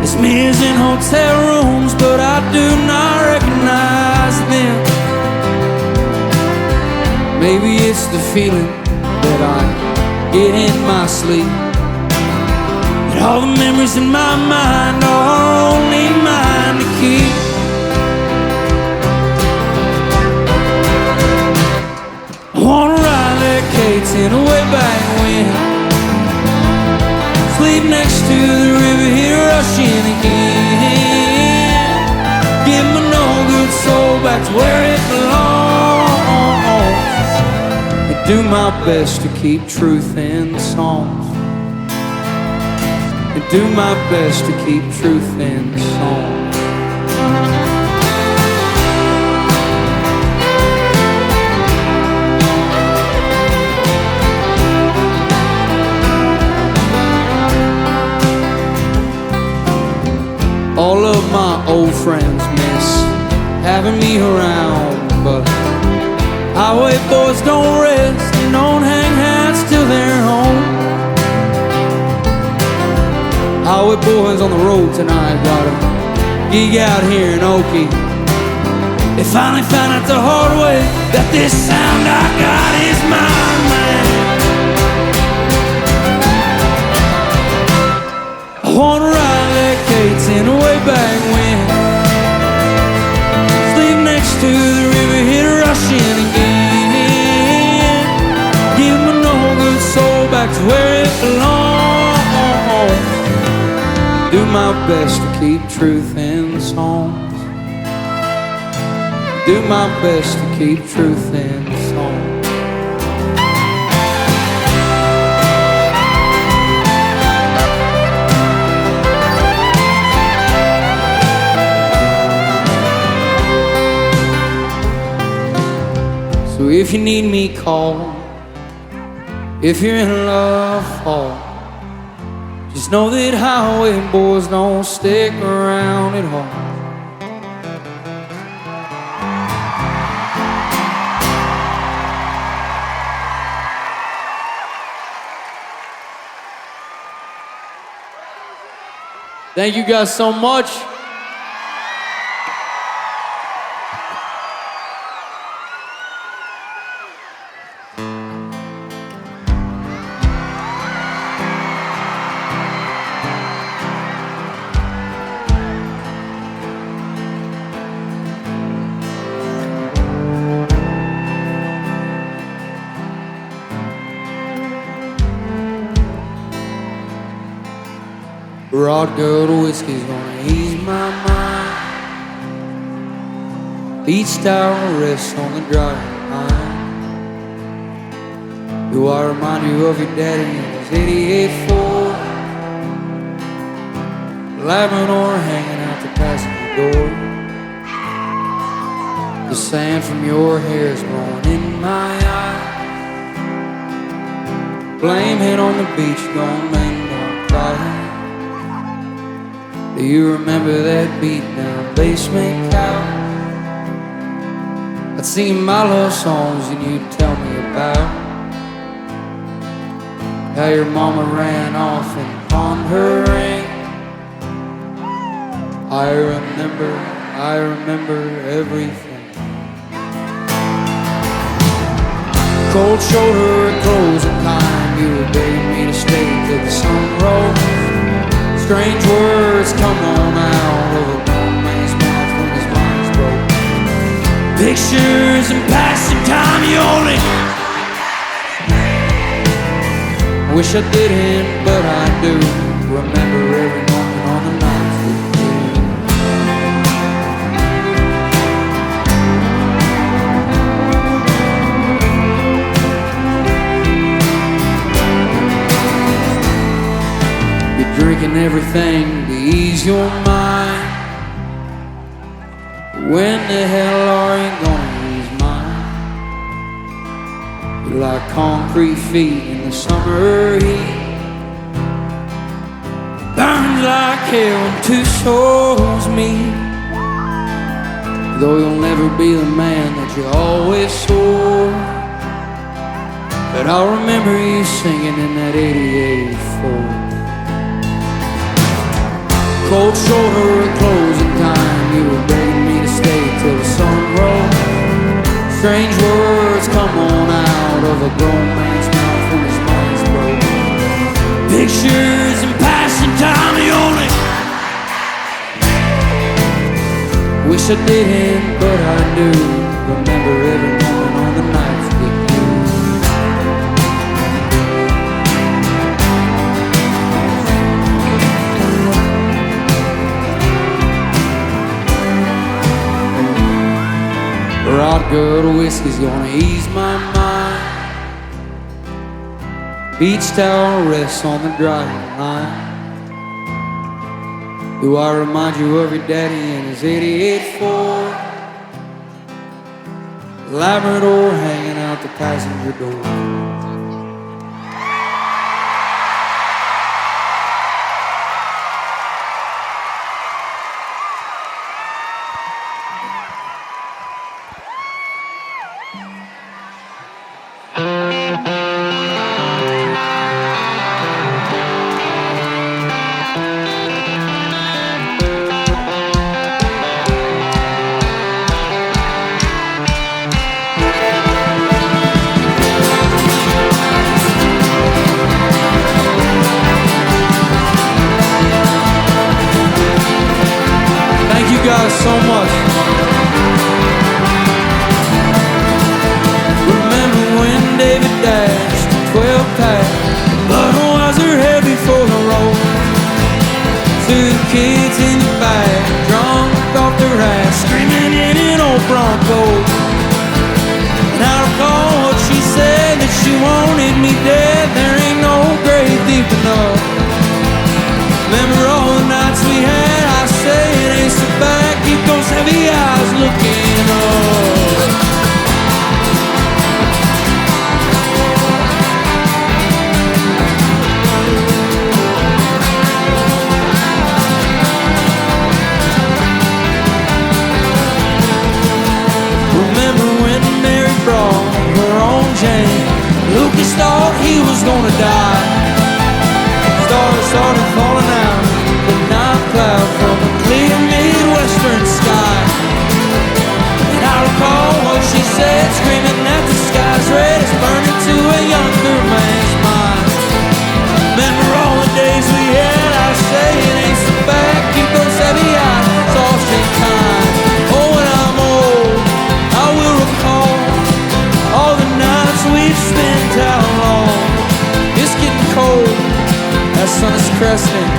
It's me is in hotel rooms, but I do not recognize them. Maybe it's the feeling that I get in my sleep, but all the memories in my mind are only mine to keep. I wanna ride that Quittin way back when, sleep next to the river, hear rushing again. Give my no good soul back to where it belongs, and do my best to keep truth in songs, and do my best to keep truth in songs. All of my old friends miss having me around, but highway boys don't rest and don't hang hats till they're home. Highway boys on the road tonight, got a gig out here in Okie. They finally found out the hard way that this sound I got is mine, man. I wanna ride that Quittin way back when, sleep next to the river, hear rushing again. Give my no good soul back to where it belongs, do my best to keep truth in songs, do my best to keep truth in songs. So if you need me, call. If you're in love, fall. Just know that highway boys don't stick around at all. Thank you guys so much. Broad good whiskey's gonna ease my mind. Beach towel rests on the dry line. Do I remind you of your daddy in his 88 Ford? Labrador hanging out the passenger door. The sand from your hair is blowing in my eye. Blame hit on the beach, don't mend, don't cry. Do you remember that beat down basement couch? I'd sing my love songs and you'd tell me about how your mama ran off and pawned her ring. I remember everything. Cold shoulder at closing time, you were begging me to stay till the sun rose. Strange words come on out of a grown man's mouth when his mind's broke. Pictures and passing time, you only wish I didn't, but I do remember every moment on the nights with you. You're drinking everything to ease your mind. When the hell are you gonna ease mine? You're like concrete feet in the summer heat. Burns like hell when two souls meet. Though you'll never be the man that you always saw, but I'll remember you singing in that 88 Ford. Cold shoulder at closing time, you were begging me to stay till the sun rose. Strange words come on out of a grown man's mouth when his mind's broke. Pictures and passing time, the only wish I didn't, but I do remember every moment on the nights with you. Broad good whiskey's gonna ease my mind. Beach towel rests on the dry line. Do I remind you of your daddy in his 88 Ford? Labrador hanging out the passenger door. So much. Remember when David dashed 12 pack, Budweiser heavy for the road. Two kids in the back, drunk off their ass, screaming in an old Bronco. And I recall what she said, that she wanted me dead. There ain't no grave deep enough. Remember all the nights we had, I say it ain't so bad. Keep those heavy eyes looking up. Remember when Mary brought her own Jane? Lucas thought he was gonna die. Stars started falling out, the night cloud from a clear Midwestern sky. And I recall what she said, screaming that the sky's red, it's burning to a younger man's mind. Remember all the days we had, I say it ain't so bad. Keep those heavy eyes soft in time. Oh, when I'm old, I will recall all the nights we've spent out long. It's getting cold, that sun is cresting.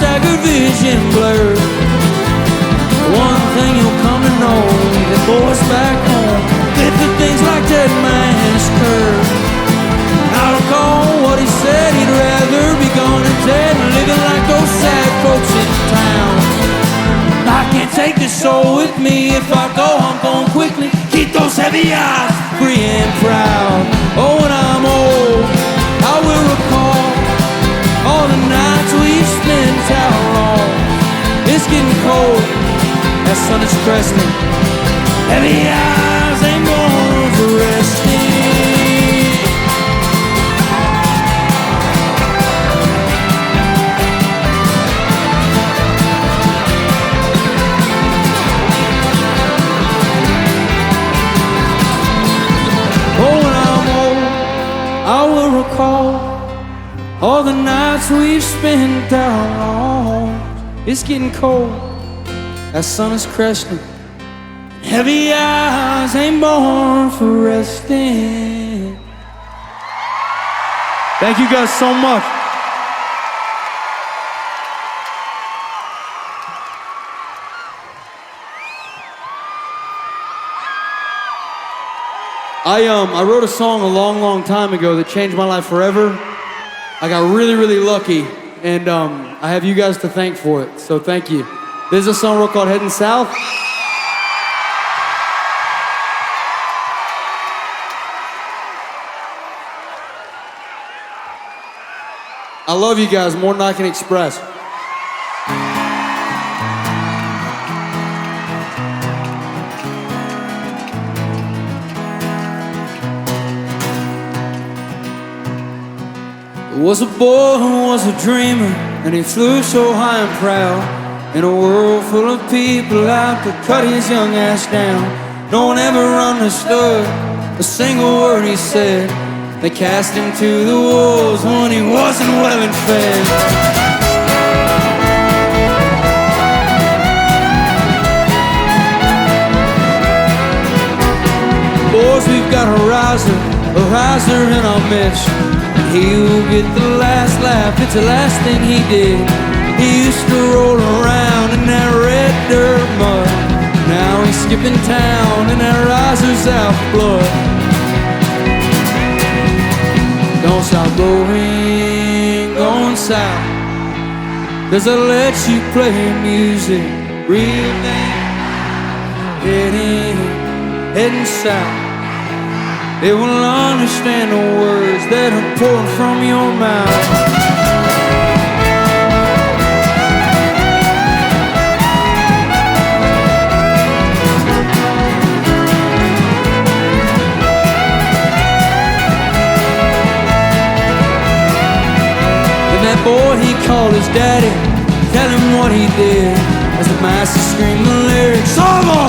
staggered vision blurred. One thing you'll come to know, that boys back home did the things like that man's curve. I recall what he said, he'd rather be gone and dead than living like those sad folks in town. I can't take this soul with me. If I go, I'm going quickly. Keep those heavy eyes free and proud. Oh, when I'm old, I will recall all the nights we've spent out long. It's getting cold, that sun is cresting. Heavy eyes ain't going for resting. I will recall all the nights we've spent down long. It's getting cold, that sun is cresting. Heavy eyes ain't born for resting. Thank you guys so much. I wrote a song a long time ago that changed my life forever. I got really lucky, and I have you guys to thank for it, so thank you. This is a song called Heading South. I love you guys more than I can express. Was a boy who was a dreamer, and he flew so high and proud. In a world full of people out to cut his young ass down. No one ever understood a single word he said. They cast him to the wolves when he wasn't well and fed. Boys, we've got a riser in our midst. He will get the last laugh, it's the last thing he did. He used to roll around in that red dirt mud. Now he's skipping town in that riser's out blood. Don't stop going south, 'cause I let you play music real damn. Heading south. They will understand the words that are pouring from your mouth. And that boy he called his daddy, tell him what he did, as the master screamed the lyrics, "Summer!"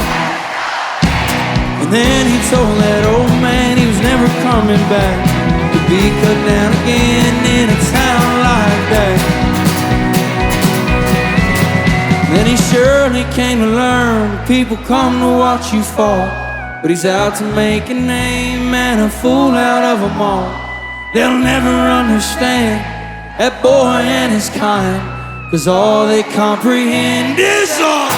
And then he told that old man he was never coming back to be cut down again in a town like that. Then he surely came to learn people come to watch you fall, but he's out to make a name and a fool out of them all. They'll never understand that boy and his kind, 'cause all they comprehend is all.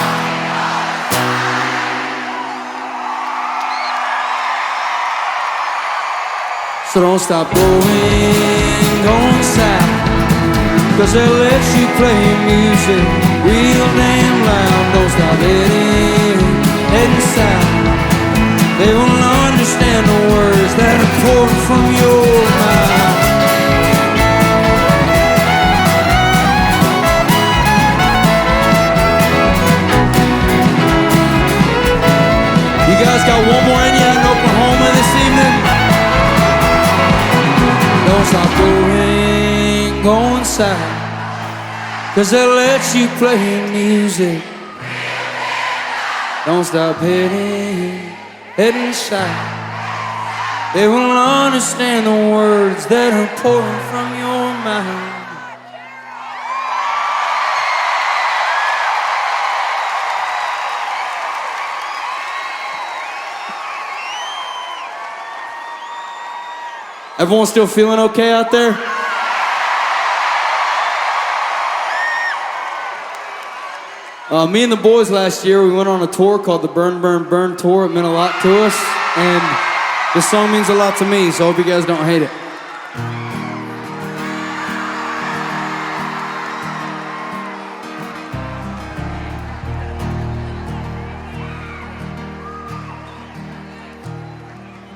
So don't stop going south, 'cause they'll let you play music real damn loud. Don't stop heading south. They won't understand the words that are pouring from your mouth. You guys got one more in you in Oklahoma this evening? Don't stop going south, 'cause they'll let you play music. Don't stop heading south. They will understand the words that are pouring from your mouth. Everyone still feeling okay out there? Me and the boys last year, we went on a tour called the Burn, Burn, Burn Tour. It meant a lot to us, and this song means a lot to me, so I hope you guys don't hate it.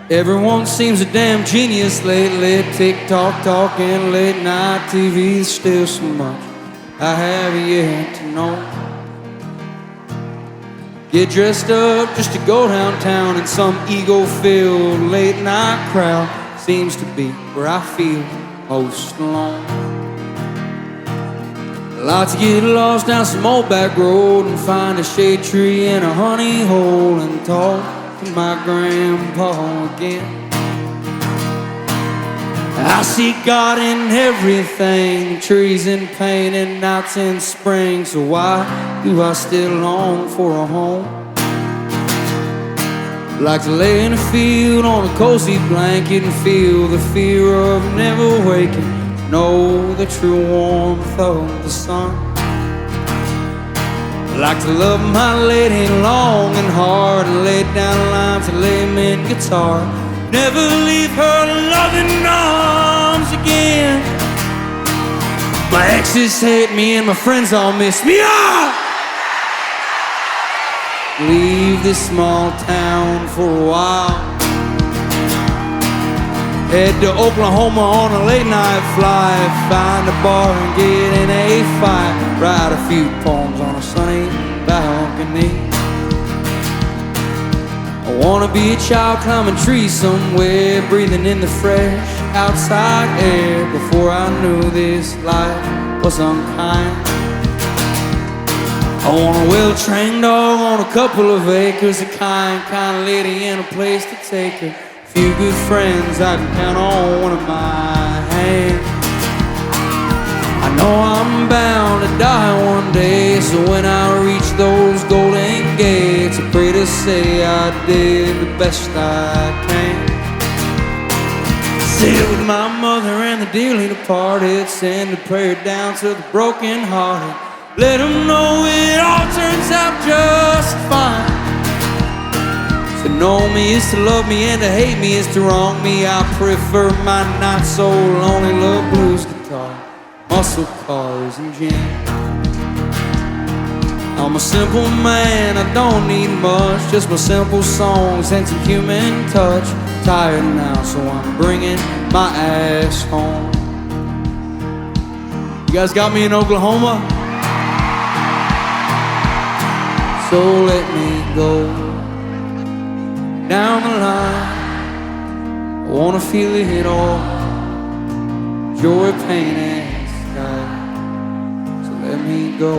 Everyone seems a damn genius lately. TikTok talking, late night TV. Still so much I have yet to know. Get dressed up just to go downtown in some ego-filled late night crowd. Seems to be where I feel most alone. I like to get lost down some old back road and find a shade tree and a honey hole and talk to my grandpa again. I see God in everything, trees in pain and nights in spring. So why do I still long for a home? Like to lay in a field on a cozy blanket and feel the fear of never waking. Know the true warmth of the sun. I like to love my lady long and hard and lay down lines and lay me in guitar. Never leave her loving arms again. My exes hate me and my friends all miss me. Leave this small town for a while. Head to Oklahoma on a late night flight. Find a bar and get in a fight. Write a few poems on a sunny balcony. I wanna be a child climbing trees somewhere, breathing in the fresh outside air. Before I knew this life was unkind. I want a well-trained dog on a couple of acres, a kind lady and a place to take her. Few good friends I can count on one of my hands. I know I'm bound to die one day, so when I reach those golden gates, I pray to say I did the best I can. Sit with my mother and the dearly departed, send a prayer down to the broken hearted. Let them know it all turns out just fine. To know me is to love me, and to hate me is to wrong me. I prefer my not so lonely love blues guitar, muscle cars and gin. I'm a simple man, I don't need much, just my simple songs and some human touch. Tired now, so I'm bringing my ass home. You guys got me in Oklahoma? So let me go down the line. I wanna feel it all, joy, pain, and sky. So let me go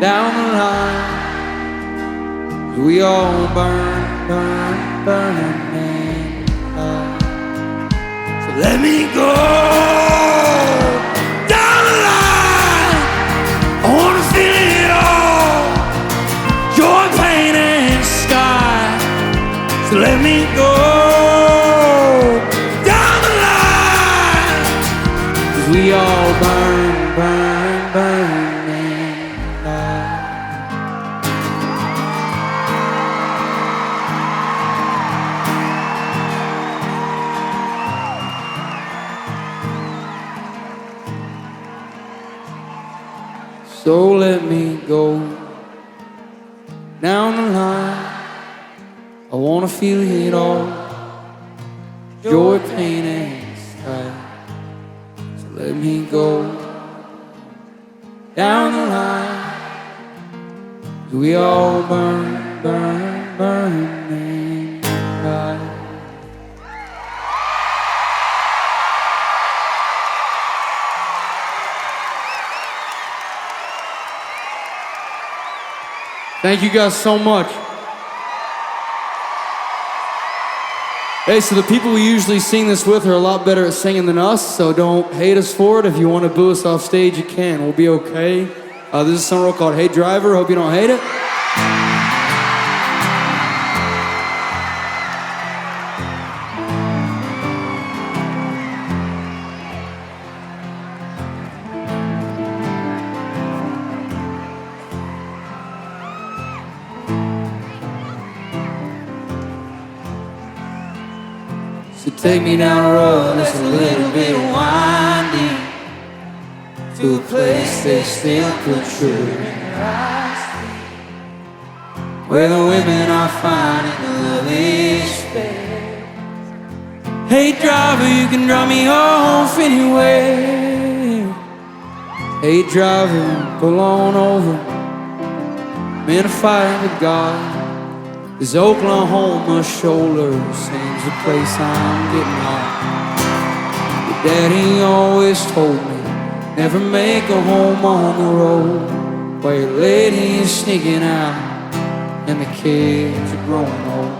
down the line. We all burn, burn, burn and die. So let me go down the line. I wanna feel it all, joy, pain, and sky. So let me go down the line. 'Cause we all burn, burn, burn and die. So let me go down the line. I wanna feel it all, joy, pain, and sky. So let me go down the line. We all burn, burn, burn and die. Thank you guys so much. Hey, so the people we usually sing this with are a lot better at singing than us, so don't hate us for it. If you want to boo us off stage, you can. We'll be okay. This is a song called Hey Driver. Hope you don't hate it. Take me down a road that's a little bit winding, to a place they still put sugar in their eyes, where the women are fine and the love is fair. Hey driver, you can drop me off anywhere. Hey driver, pull on over. I'm in a fight with God. This Oklahoma shoulder seems the place I'm getting off. Your daddy always told me, never make a home on the road, while your lady is sneaking out and the kids are growing old.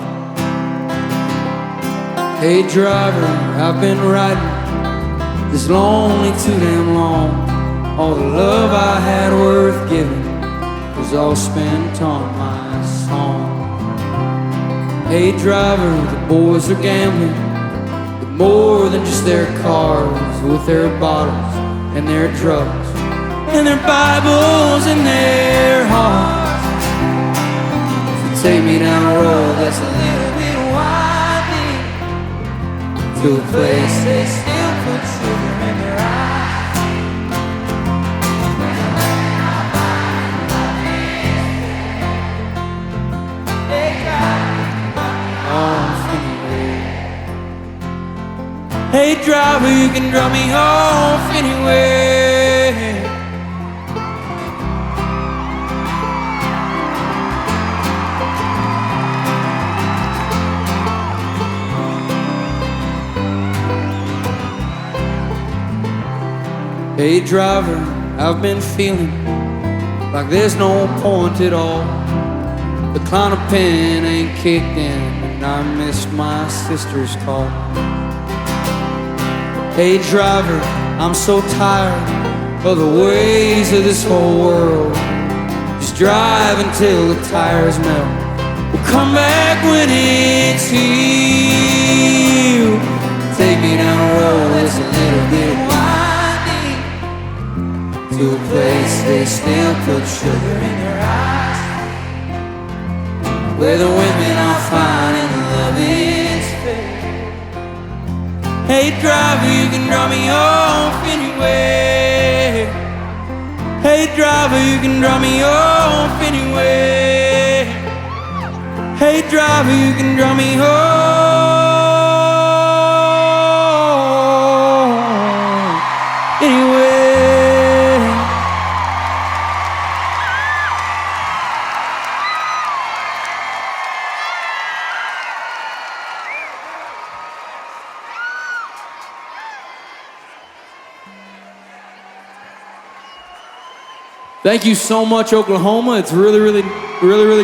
Hey driver, I've been riding this lonely too damn long. All the love I had worth giving was all spent on my song. Hey driver, the boys are gambling with more than just their cars, with their bottles and their drugs and their Bibles and their hearts. So take me down a road that's a little bit winding, to a place they still put sugar in their eyes. Hey driver, you can drop me off anywhere. Hey driver, I've been feeling like there's no point at all. The clown of pen ain't kicked in and I missed my sister's call. Hey driver, I'm so tired of the ways of this whole world. Just drive until the tires melt. We'll come back when it's healed. Take me down a road that's a little bit winding, to a place they still put sugar in their eyes, where the women are fine and the love is fair. Hey driver, you can drop me off anywhere. Hey driver, you can drop me off anywhere. Hey driver, you can drop me home anywhere. Thank you so much, Oklahoma. It's really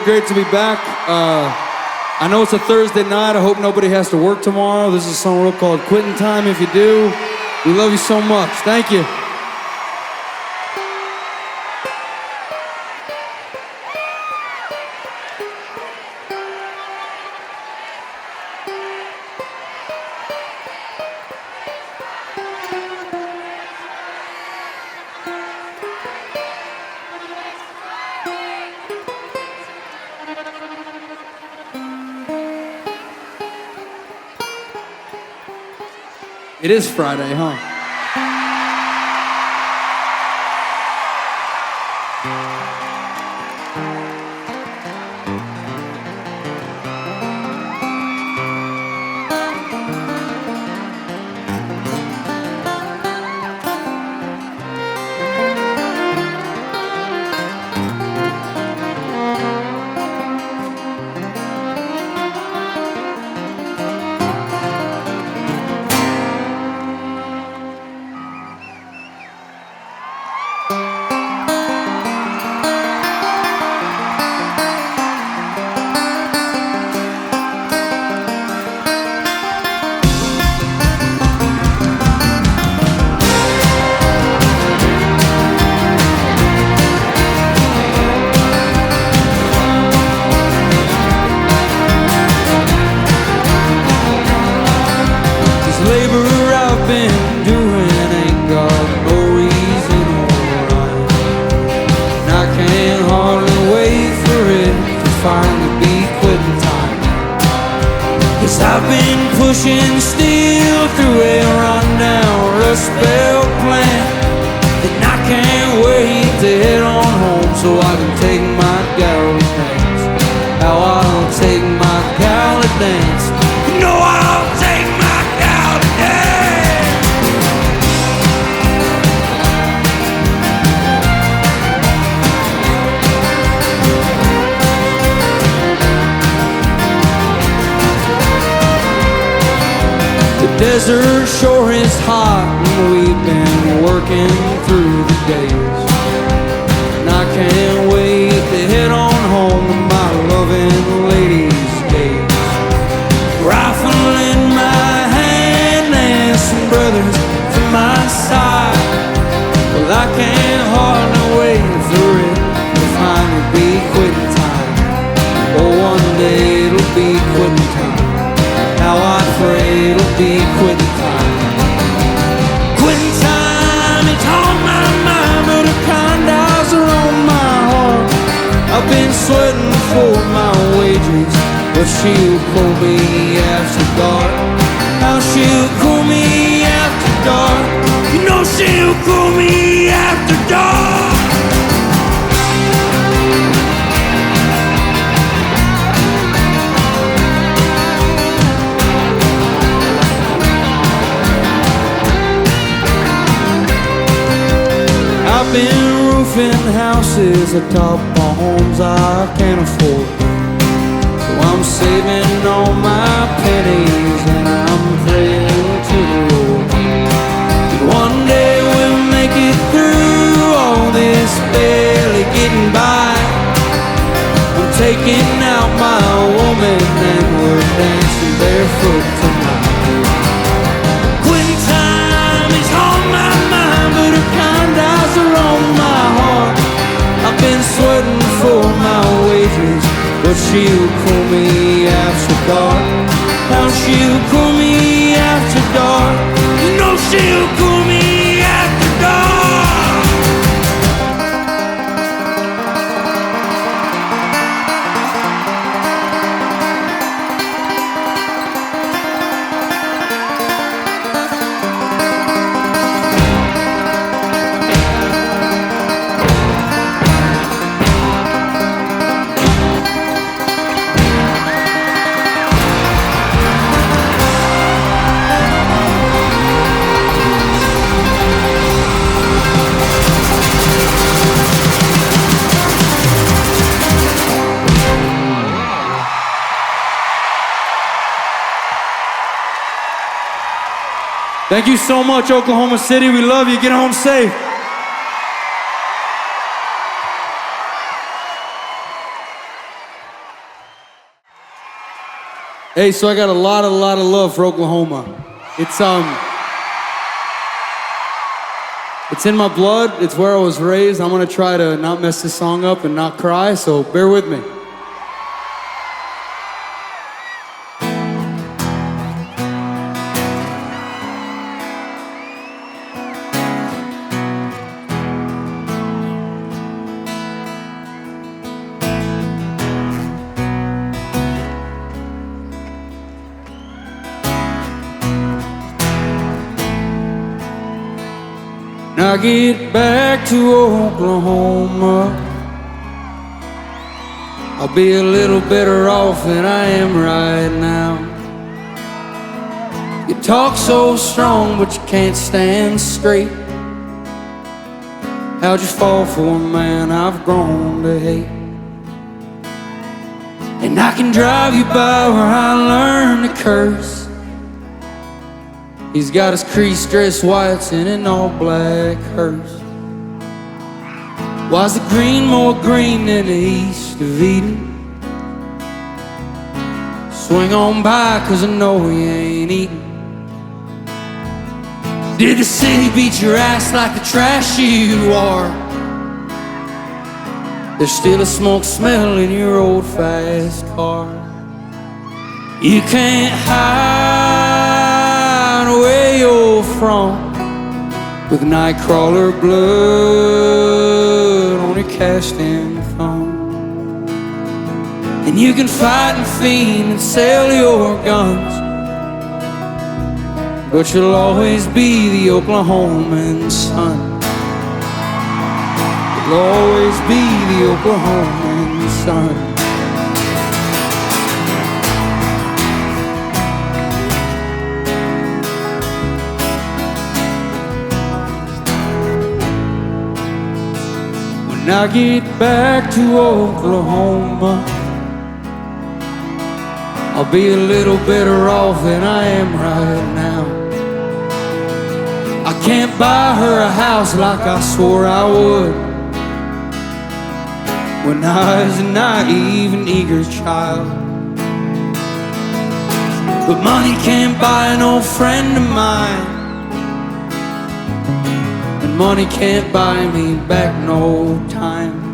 great to be back. I know it's a Thursday night. I hope nobody has to work tomorrow. This is a song real called Quittin' Time. If you do, we love you so much. Thank you. It is Friday, huh? I've been pushing steel Rust Belt plant. And I can't wait to head on home so I can take my gal to dance. How I'll take my gal to dance. You know I'll take my gal to dance. The desert sure is hot and we've been working through the days. And I can't wait to head on home to my loving lady's days. Rifle in my hand and some brothers to my side. Well, I can't hardly wait for it to finally be quitting time. Oh, one day it'll be quitting time. How I pray it'll be quitting time. Quitting time, it's on my mind, but the kind eyes are on my heart. I've been sweating for my wages, but she'll call me after dark. How she'll call me after dark. You know she'll call me after dark. I've been roofing houses atop my homes I can't afford. So I'm saving all my pennies and I'm praying to the Lord. And one day we'll make it through all this barely getting by. I'm taking out my woman and we're dancing barefoot tonight. Quitting time is on my mind, but her kind eyes are on my heart. I've been sweating for my wages, but she'll call me after dark. How she'll call me after dark. You know she'll call me after dark. Thank you so much, Oklahoma City. We love you. Get home safe. Hey, so I got a lot of love for Oklahoma. It's in my blood. It's where I was raised. I'm gonna try to not mess this song up and not cry, so bear with me. When I get back to Oklahoma, I'll be a little better off than I am right now. You talk so strong, but you can't stand straight. How'd you fall for a man I've grown to hate? And I can drive you by where I learned to curse. He's got his crease dress whites and an all black hearse. Why's the green more green than the east of Eden? Swing on by, cause I know you ain't eating. Did the city beat your ass like the trash you are? There's still a smoke smell in your old fast car. You can't hide where you're from with nightcrawler blood on your cast-in thumb. And you can fight and fiend and sell your guns, but you'll always be the Oklahoman son. You'll always be the Oklahoman son. When I get back to Oklahoma, I'll be a little better off than I am right now. I can't buy her a house like I swore I would when I was a naive and eager child. But money can't buy an old friend of mine, and money can't buy me back no time.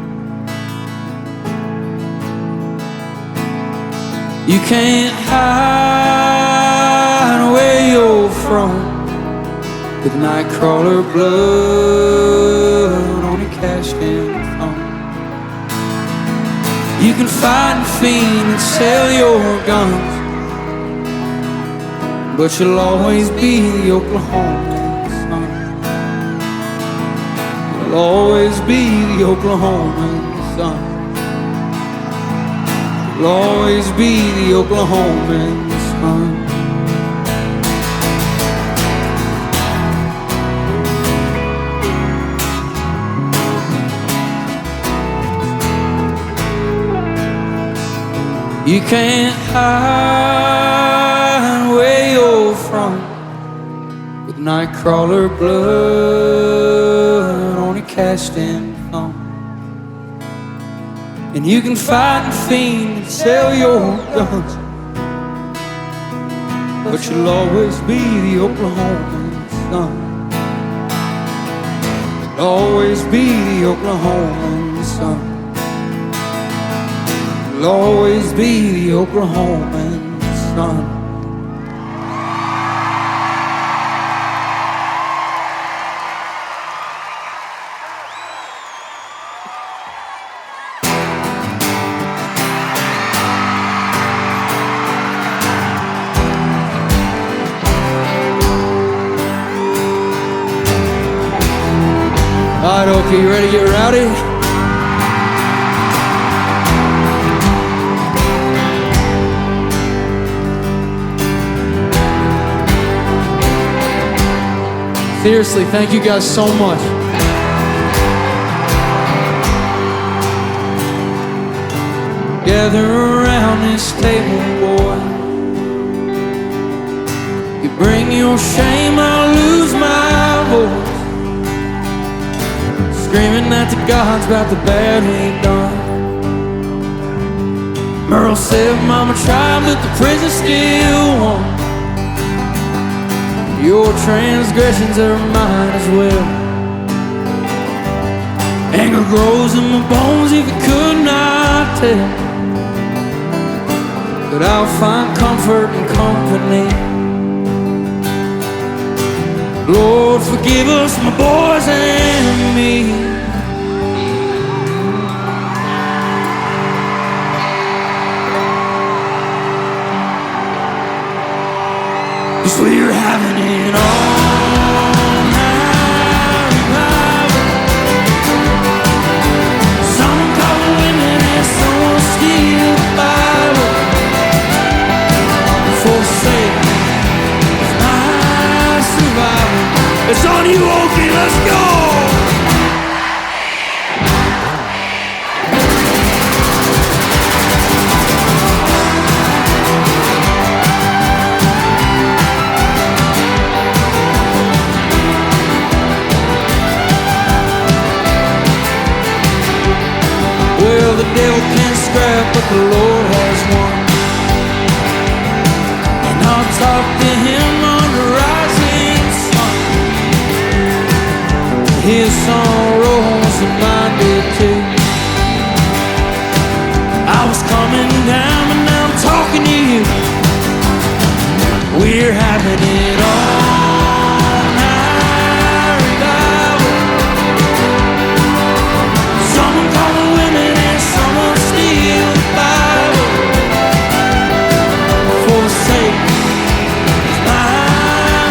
You can't hide where you're from with nightcrawler blood on a cast-in thumb. You can fight and fiend and sell your guns, but you'll always be the Oklahoman son. You'll always be the Oklahoman son. You'll always be the Oklahoman son. You can't hide where you're from with nightcrawler blood on a cast-in thumb. And you can fight and fiend and sell your guns, but you'll always be the Oklahoman son. You'll always be the Oklahoman son. You'll always be the Oklahoman son. All right, okay, you ready to get rowdy? Seriously, thank you guys so much. Gather around this table, boy. You bring your shame, I'll lose my voice, screaming at the gods about the bad we've done. Merle said, Mama tried, but the prison still won. Your transgressions are mine as well. Anger grows in my bones if you could not tell. But I'll find comfort and company. Lord, forgive us, my boys and me. Cause we're having it all-night revival. Some call the women and some steal the Bible. Forsake is my survival. It's on you, Okie, let's go! The devil can't scrap, but the Lord has won. And I'll talk to him on the rising sun. His sorrows and mine did too. I was coming down, but now I'm talking to you. We're having it all-night revival. Someone call the women and someone steal the Bible. Forsake is my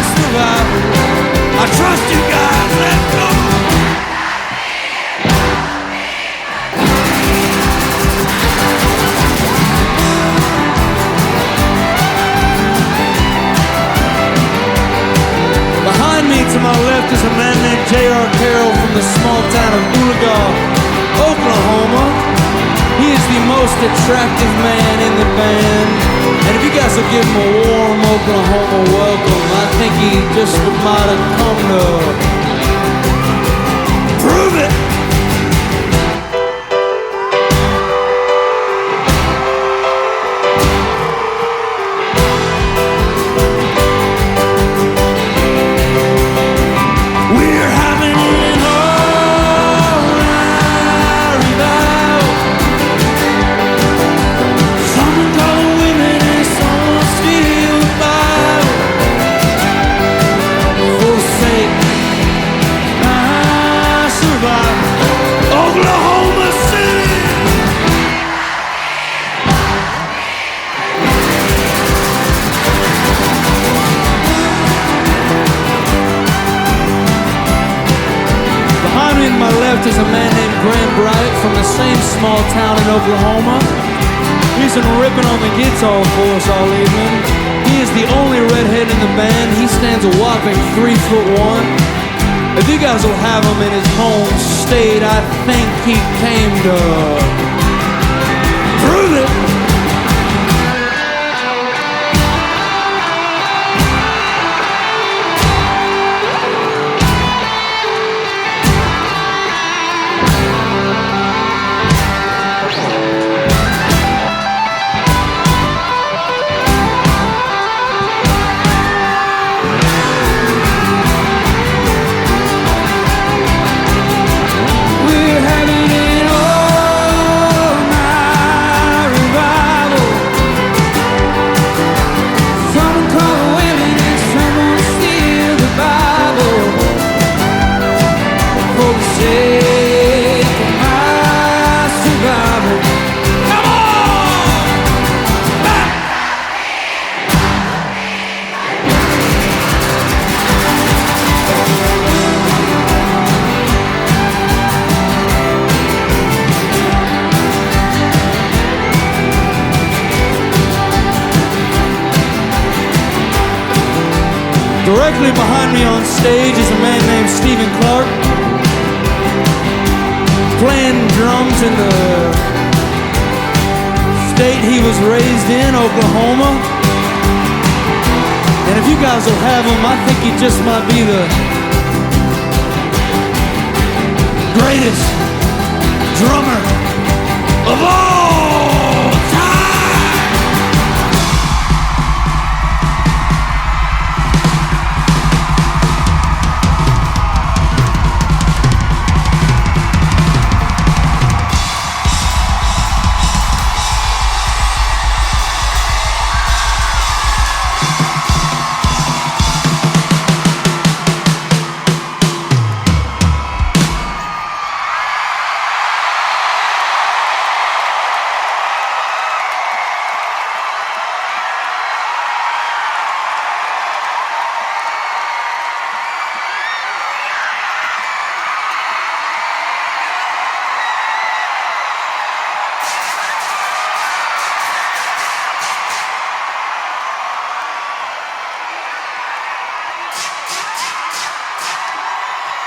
most attractive man in the band. And if you guys will give him a warm Oklahoma welcome, I think he just might have come to prove it. Is a man named Bryan from the same small town in Oklahoma. He's been ripping on the guitar for us all evening. He is the only redhead in the band. He stands a whopping 3'1". If you guys will have him in his home state, I think he came to prove it. Directly behind me on stage is a man named Stephen Clark, playing drums in the state he was raised in, Oklahoma. And if you guys will have him, I think he just might be the greatest drummer of all time.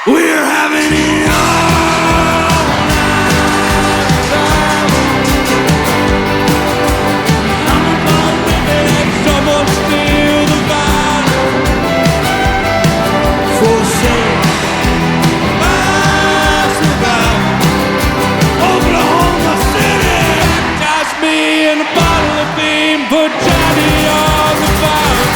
We're having it all night. Someone gonna rip it and someone steal the vibe. For sale, my survival. Oklahoma City. Baptize me in a bottle of bean, put Johnny on the fire.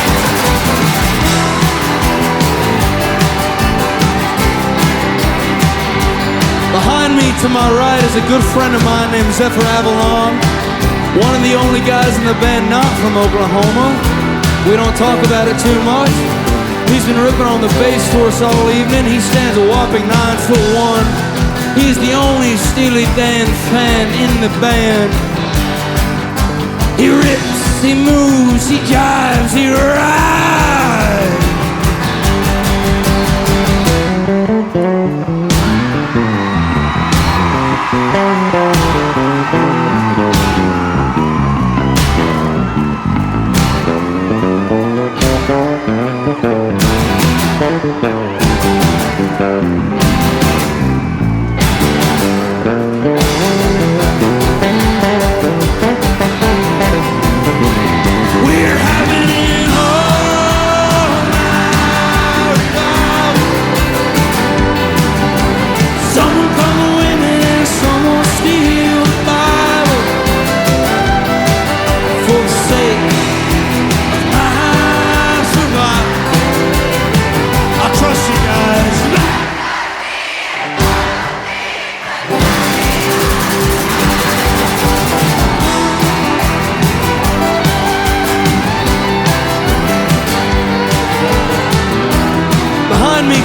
Behind me to my right is a good friend of mine named Zephyr Avalon, one of the only guys in the band not from Oklahoma. We don't talk about it too much. He's been ripping on the bass for us all evening. He stands a whopping 9'1". He's the only Steely Dan fan in the band. He rips, he moves, he jives, he rides.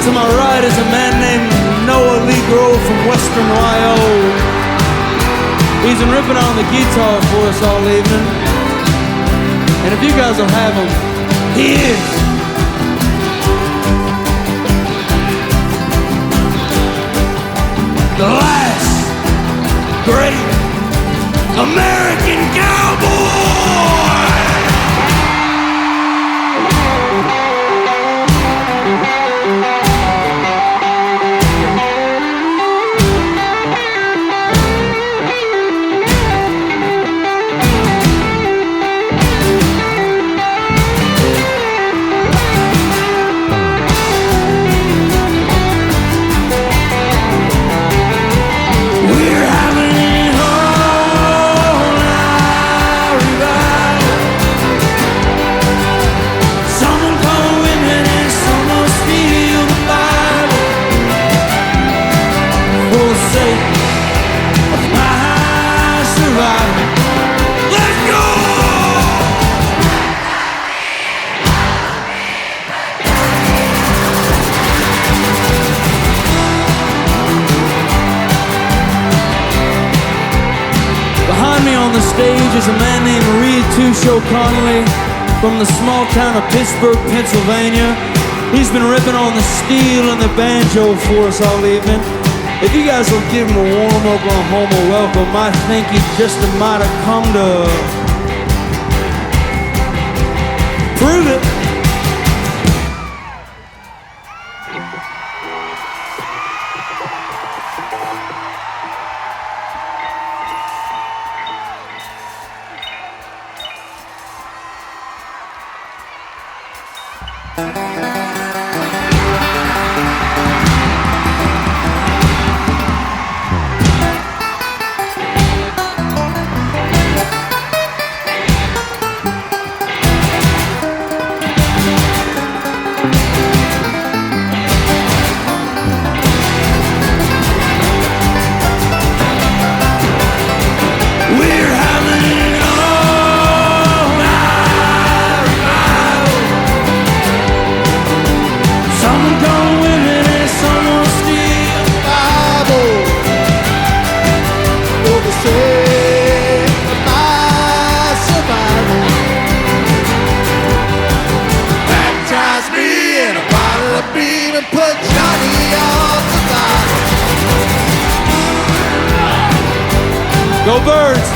To my right is a man named Noah Lee Grove from Western Ohio. He's been ripping on the guitar for us all evening. And if you guys will have him, he is the last great American cowboy. On the stage is a man named Reed Two-Show Connolly from the small town of Pittsburgh, Pennsylvania. He's been ripping on the steel and the banjo for us all evening. If you guys will give him a warm Oklahoma welcome, I think he just might have come to prove it. Go Birds!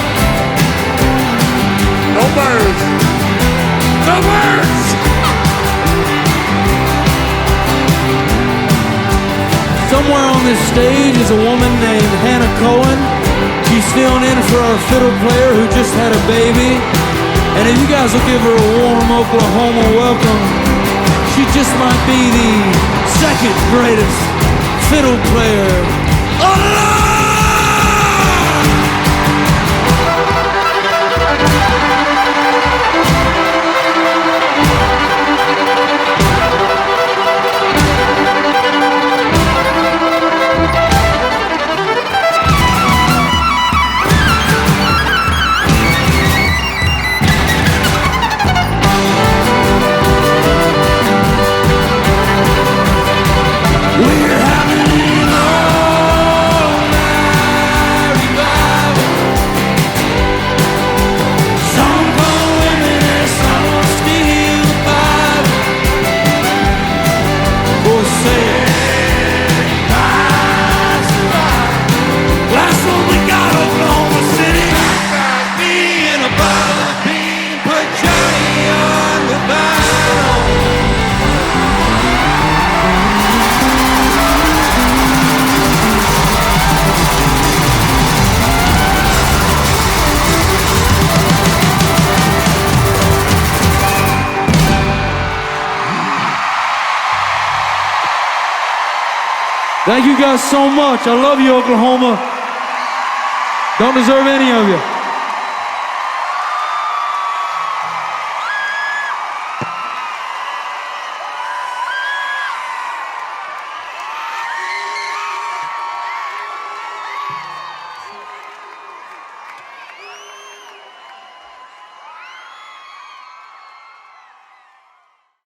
No birds! No birds! Somewhere on this stage is a woman named Hannah Cohen. She's filling in for our fiddle player who just had a baby. And if you guys will give her a warm Oklahoma welcome, she just might be the second greatest fiddle player alive! Thank you guys so much. I love you, Oklahoma. Don't deserve any of you.